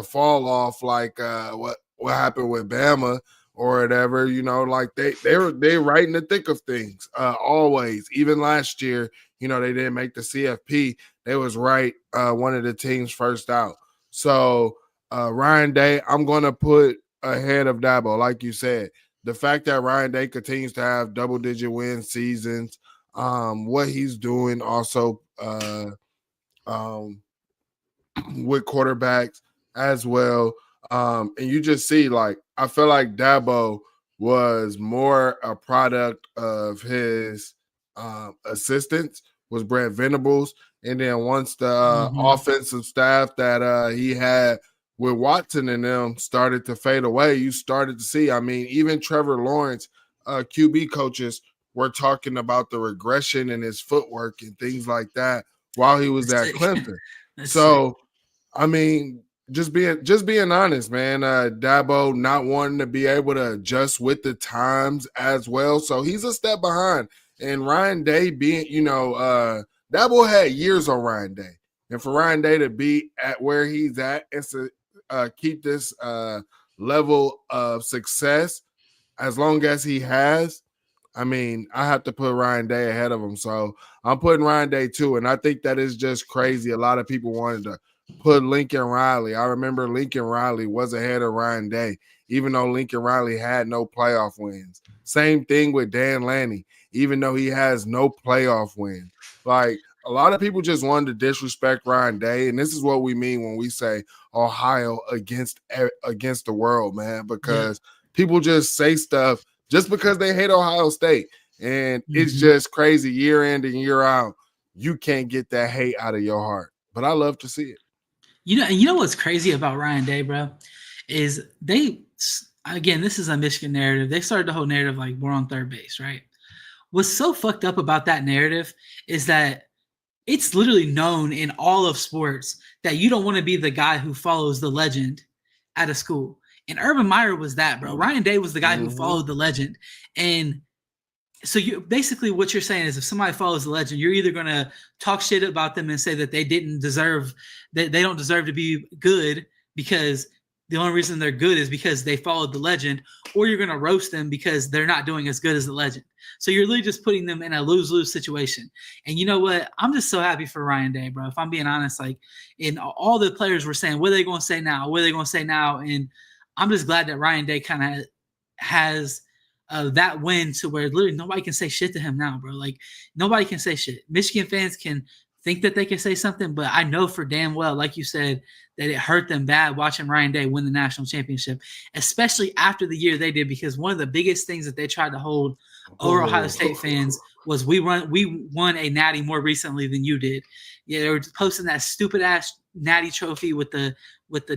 fall off like what happened with Bama or whatever. You know, like they're right in the thick of things always. Even last year, you know, they didn't make the CFP. They was right one of the teams first out. So Ryan Day, I'm going to put ahead of Dabo, like you said. The fact that Ryan Day continues to have double-digit win seasons. What he's doing also with quarterbacks as well. And you just see, like, I feel like Dabo was more a product of his assistants was Brent Venables. And then once the offensive staff that he had with Watson and them started to fade away, you started to see, I mean, even Trevor Lawrence, QB coaches were talking about the regression in his footwork and things like that while he was at Clemson. So, I mean, just being honest, man, Dabo not wanting to be able to adjust with the times as well. So he's a step behind. And Ryan Day being, you know, Dabo had years on Ryan Day. And for Ryan Day to be at where he's at and to keep this level of success as long as he has, I mean, I have to put Ryan Day ahead of him. So I'm putting Ryan Day 2. And I think that is just crazy. A lot of people wanted to put Lincoln Riley. I remember Lincoln Riley was ahead of Ryan Day, even though Lincoln Riley had no playoff wins. Same thing with Dan Lanning, even though he has no playoff wins. Like, a lot of people just wanted to disrespect Ryan Day, and this is what we mean when we say Ohio against the world, man, because people just say stuff just because they hate Ohio State, and it's just crazy year in and year out. You can't get that hate out of your heart, but I love to see it. You know what's crazy about Ryan Day, bro, is again, this is a Michigan narrative. They started the whole narrative like we're on third base, right? What's so fucked up about that narrative is that it's literally known in all of sports that you don't want to be the guy who follows the legend at a school. And Urban Meyer was that, bro. Ryan Day was the guy who followed the legend. And so you basically what you're saying is if somebody follows the legend, you're either going to talk shit about them and say that they don't deserve to be good because the only reason they're good is because they followed the legend, or you're going to roast them because they're not doing as good as the legend. So you're literally just putting them in a lose-lose situation. And you know what? I'm just so happy for Ryan Day, bro. If I'm being honest, like, in all the players were saying, what are they going to say now? What are they going to say now? And I'm just glad that Ryan Day kind of has that win to where literally nobody can say shit to him now, bro. Like, nobody can say shit. Michigan fans can think that they can say something, but I know for damn well, like you said, that it hurt them bad watching Ryan Day win the national championship, especially after the year they did, because one of the biggest things that they tried to hold over Ohio State fans was we won a natty more recently than you did. Yeah, they were posting that stupid ass natty trophy with the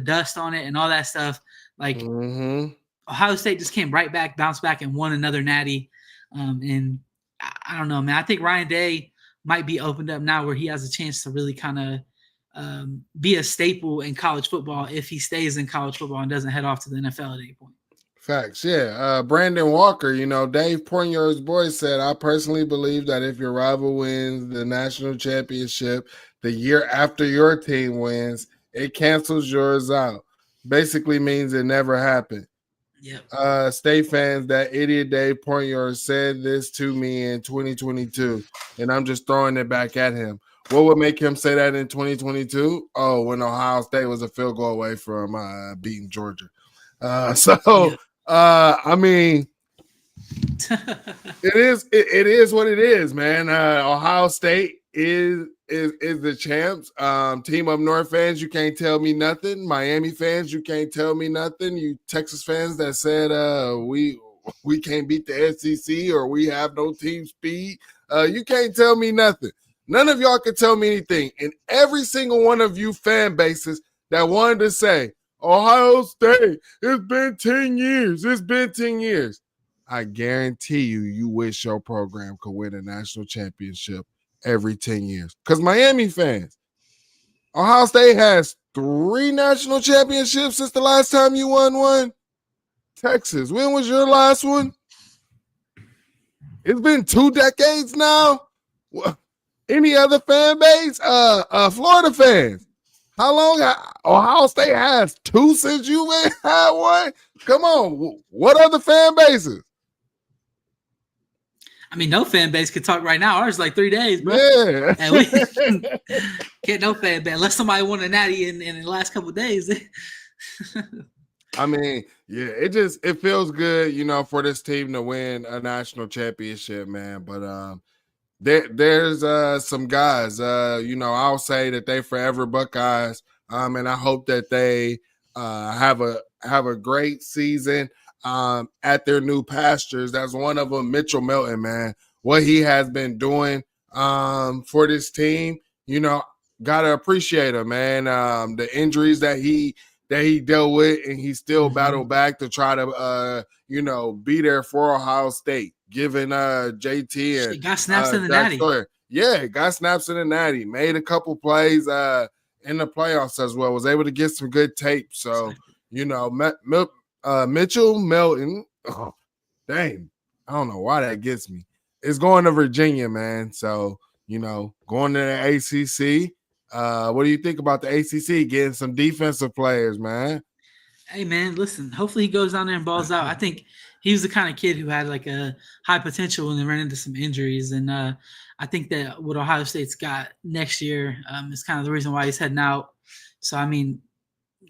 dust on it and all that stuff. Like, Ohio State just came right back, bounced back, and won another natty. And I don't know, man. I think Ryan Day might be opened up now where he has a chance to really kind of be a staple in college football if he stays in college football and doesn't head off to the NFL at any point. Facts, yeah. Brandon Walker, Dave Poinier's boy said, I personally believe that if your rival wins the national championship the year after your team wins, it cancels yours out. Basically means it never happened. Yep. State fans, that idiot Dave Pointier said this to me in 2022, and I'm just throwing it back at him. What would make him say that in 2022? Oh, when Ohio State was a field goal away from beating Georgia. I mean, it is what it is, man. Ohio State is the champs. Team Up North fans, you can't tell me nothing. Miami fans, you can't tell me nothing. You Texas fans that said we can't beat the SEC or we have no team speed, you can't tell me nothing. None of y'all can tell me anything. And every single one of you fan bases that wanted to say, Ohio State, it's been 10 years. It's been 10 years. I guarantee you wish your program could win a national championship every 10 years. Because Miami fans, Ohio State has 3 national championships since the last time you won one. Texas, when was your last one? It's been 2 decades now. Any other fan base? Florida fans. How long? Ohio State has 2 since you had one? Come on. What other fan bases? I mean, no fan base could talk right now. Ours is like 3 days, bro. Yeah. And we can't no fan base unless somebody won a natty in the last couple of days. I mean, yeah, it feels good, for this team to win a national championship, man. But there's some guys, I'll say that they forever Buckeyes, and I hope that they have a great season at their new pastures. That's one of them, Mitchell Melton, man. What he has been doing for this team, gotta appreciate him, man. The injuries that he dealt with, and he still battled back to try to be there for Ohio State, giving JT and got snaps in the natty. Yeah, got snaps in the natty. Made a couple plays in the playoffs as well. Was able to get some good tape. So, Mitchell Melton, oh, dang, I don't know why that gets me. It's going to Virginia, man. So, going to the ACC. What do you think about the ACC getting some defensive players, man? Hey, man, listen, hopefully he goes down there and balls out. I think he was the kind of kid who had like a high potential and then ran into some injuries. And I think that what Ohio State's got next year is kind of the reason why he's heading out. So, I mean,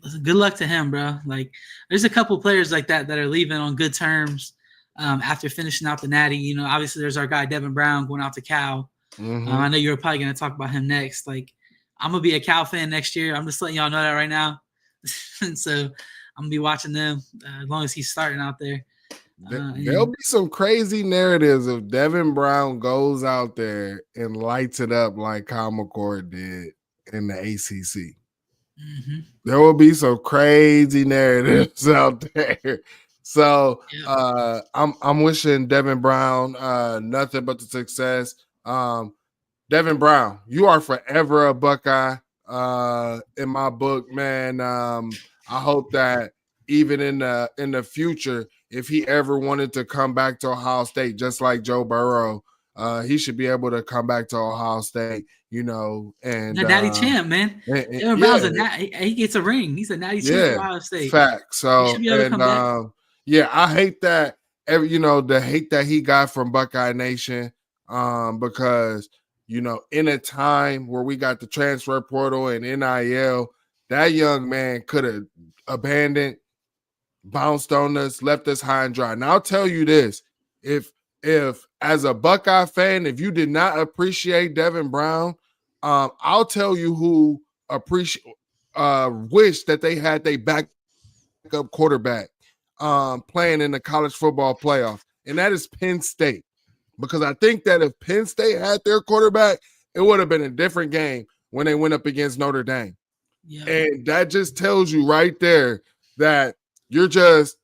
listen, good luck to him, bro. Like, there's a couple players like that are leaving on good terms after finishing out the natty. Obviously there's our guy Devin Brown going out to Cal. I know you're probably going to talk about him next. Like, I'm going to be a Cal fan next year. I'm just letting y'all know that right now. And so I'm going to be watching them as long as he's starting out there. There'll be some crazy narratives if Devin Brown goes out there and lights it up like Kyle McCord did in the ACC. There will be some crazy narratives out there. So I'm wishing Devin Brown nothing but the success. Devin Brown, you are forever a Buckeye in my book, man. I hope that even in the future, if he ever wanted to come back to Ohio State, just like Joe Burrow, he should be able to come back to Ohio State, you know, and the natty champ, man. Devin Brown's he gets a ring. He's a natty champ for Ohio State. Fact. So he should be able to come back. Yeah, I hate that. The hate that he got from Buckeye Nation, because in a time where we got the transfer portal and NIL, that young man could have abandoned, bounced on us, left us high and dry. Now I'll tell you this: if as a Buckeye fan, if you did not appreciate Devin Brown, I'll tell you who wish that they had their backup quarterback playing in the college football playoff, and that is Penn State. Because I think that if Penn State had their quarterback, it would have been a different game when they went up against Notre Dame. Yeah. And that just tells you right there that you're just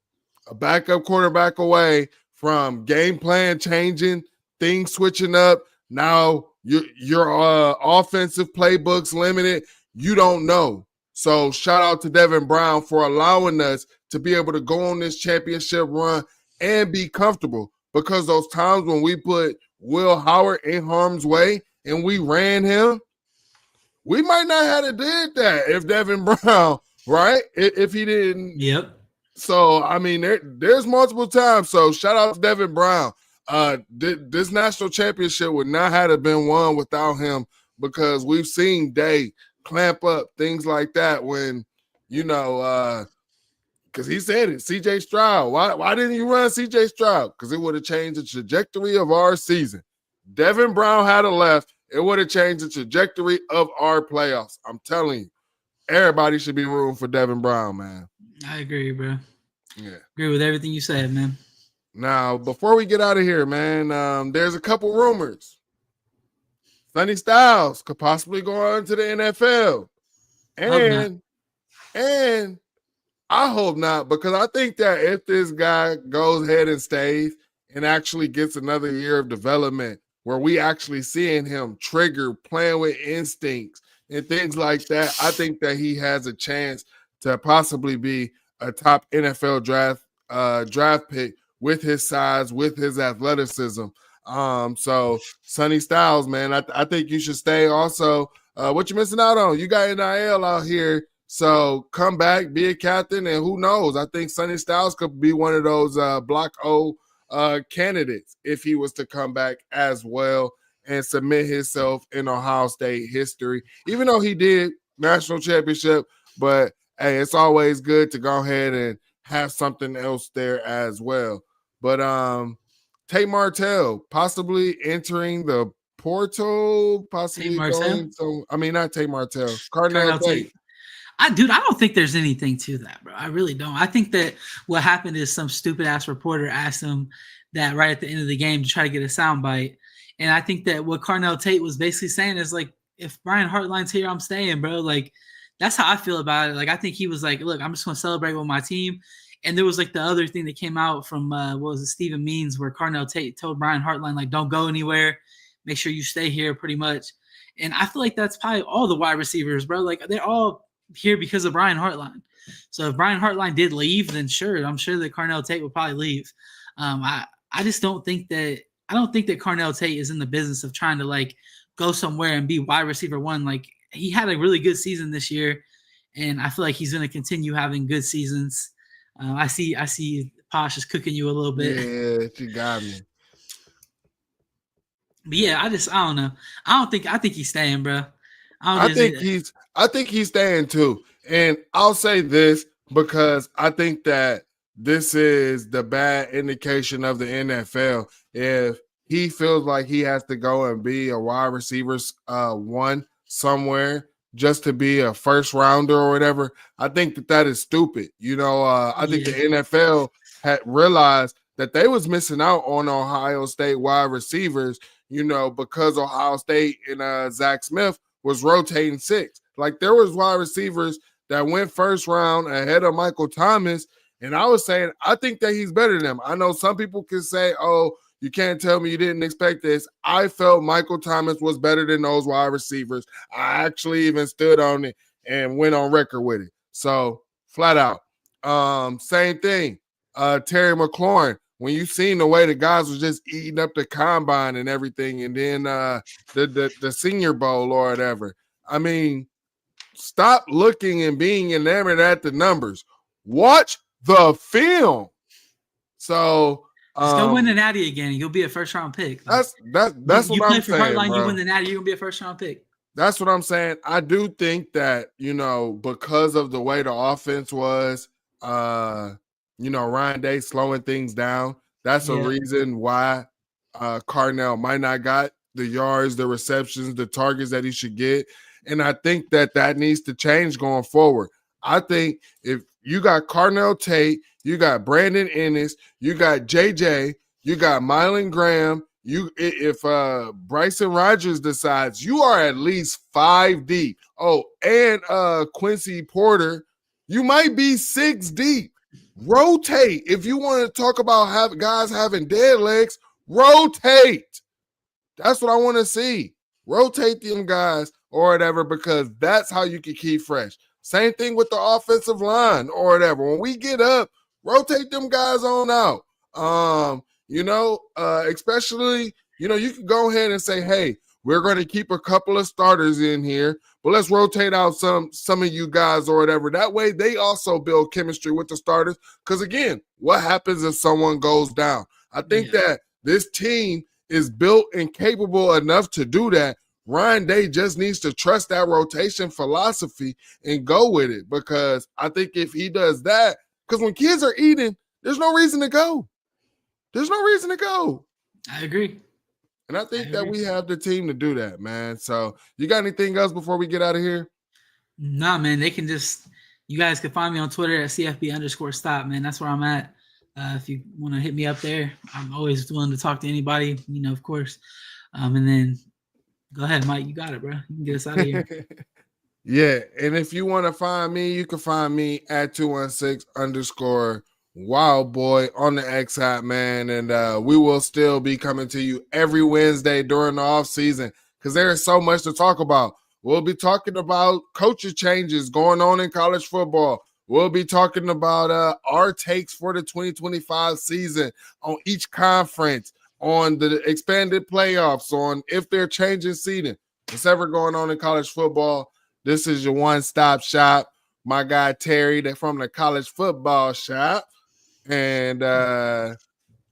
a backup quarterback away from game plan changing, things switching up. Now your offensive playbook's limited. You don't know. So shout out to Devin Brown for allowing us to be able to go on this championship run and be comfortable. Because those times when we put Will Howard in harm's way and we ran him, we might not have did that if Devin Brown, right? If he didn't. Yep. So, I mean, there's multiple times. So shout out to Devin Brown. This national championship would not have been won without him, because we've seen Day clamp up things like that when, because he said it, C.J. Stroud. Why didn't you run C.J. Stroud? Because it would have changed the trajectory of our season. Devin Brown had left, it would have changed the trajectory of our playoffs. I'm telling you, everybody should be rooting for Devin Brown, man. I agree, bro. Yeah. Agree with everything you said, man. Now, before we get out of here, man, there's a couple rumors. Sonny Styles could possibly go on to the NFL. And I hope not, because I think that if this guy goes ahead and stays and actually gets another year of development where we actually seeing him trigger, playing with instincts and things like that, I think that he has a chance to possibly be a top NFL draft pick with his size, with his athleticism. So Sonny Styles, man, I think you should stay. Also, what you missing out on? You got NIL out here. So come back, be a captain, and who knows? I think Sonny Styles could be one of those Block O candidates if he was to come back as well and submit himself in Ohio State history, even though he did national championship. But, hey, it's always good to go ahead and have something else there as well. But Tate Martell possibly entering the portal, possibly going to – I mean, not Tate Martell, Carnell Tate. I don't think there's anything to that, bro. I really don't. I think that what happened is some stupid ass reporter asked him that right at the end of the game to try to get a soundbite. And I think that what Carnell Tate was basically saying is like, if Brian Hartline's here, I'm staying, bro. Like, that's how I feel about it. Like, I think he was like, look, I'm just going to celebrate with my team. And there was like the other thing that came out from, Stephen Means, where Carnell Tate told Brian Hartline, like, don't go anywhere. Make sure you stay here pretty much. And I feel like that's probably all the wide receivers, bro. Like, they're all here because of Brian Hartline. So if Brian Hartline did leave, then sure, I'm sure that Carnell Tate would probably leave. I just don't think that – I don't think that Carnell Tate is in the business of trying to, like, go somewhere and be wide receiver one. Like, he had a really good season this year, and I feel like he's going to continue having good seasons. I see Posh is cooking you a little bit. Yeah, you got me. But yeah, I don't know. I think he's staying, bro. I think he's staying too. And I'll say this because I think that this is the bad indication of the NFL. If he feels like he has to go and be a wide receiver one somewhere just to be a first rounder or whatever, I think that is stupid. I think the NFL had realized that they was missing out on Ohio State wide receivers, because Ohio State and Zach Smith was rotating six. Like, there was wide receivers that went first round ahead of Michael Thomas, and I was saying I think that he's better than him. I know some people can say, oh, you can't tell me you didn't expect this. I felt Michael Thomas was better than those wide receivers. I actually even stood on it and went on record with it. So, flat out. Same thing. Terry McLaurin when you seen the way the guys was just eating up the combine and everything, and then the Senior Bowl or whatever. I mean, stop looking and being enamored at the numbers. Watch the film. So just go win the Natty again. You'll be a first-round pick. Like, that's you what play I'm for saying, Heartline, bro. you win the Natty, you're gonna be a first-round pick. That's what I'm saying. I do think that, because of the way the offense was, Ryan Day slowing things down. That's a reason why Carnell might not got the yards, the receptions, the targets that he should get. And I think that needs to change going forward. I think if you got Carnell Tate, you got Brandon Ennis, you got JJ, you got Mylan Graham, if Bryson Rogers decides, you are at least 5 deep. Oh, and Quincy Porter, you might be 6 deep. Rotate. If you want to talk about guys having dead legs, rotate. That's what I want to see. Rotate them guys or whatever, because that's how you can keep fresh. Same thing with the offensive line or whatever. When we get up, rotate them guys on out. Especially, you can go ahead and say, hey, we're going to keep a couple of starters in here, but let's rotate out some of you guys or whatever. That way they also build chemistry with the starters. Because, again, what happens if someone goes down? I think that this team is built and capable enough to do that. Ryan Day just needs to trust that rotation philosophy and go with it, because I think if he does that, because when kids are eating, there's no reason to go. There's no reason to go. I agree. And I think that we have the team to do that, man. So you got anything else before we get out of here? Nah, man. You guys can find me on Twitter at CFB_stop, man. That's where I'm at. If you want to hit me up there, I'm always willing to talk to anybody, of course. And then go ahead, Mike. You got it, bro. You can get us out of here. Yeah. And if you want to find me, you can find me at 216_Wildboy on the X Hat, man. And we will still be coming to you every Wednesday during the off season, because there is so much to talk about. We'll be talking about coaching changes going on in college football. We'll be talking about our takes for the 2025 season on each conference, on the expanded playoffs, on if they're changing seeding. What's ever going on in college football, this is your one-stop shop. My guy Terry, they're from the College Football Shop. And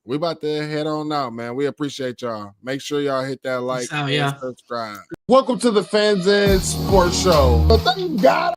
we about to head on out, man. We appreciate y'all. Make sure y'all hit that like and subscribe. Welcome to the Fans In Sports Show. Thank God.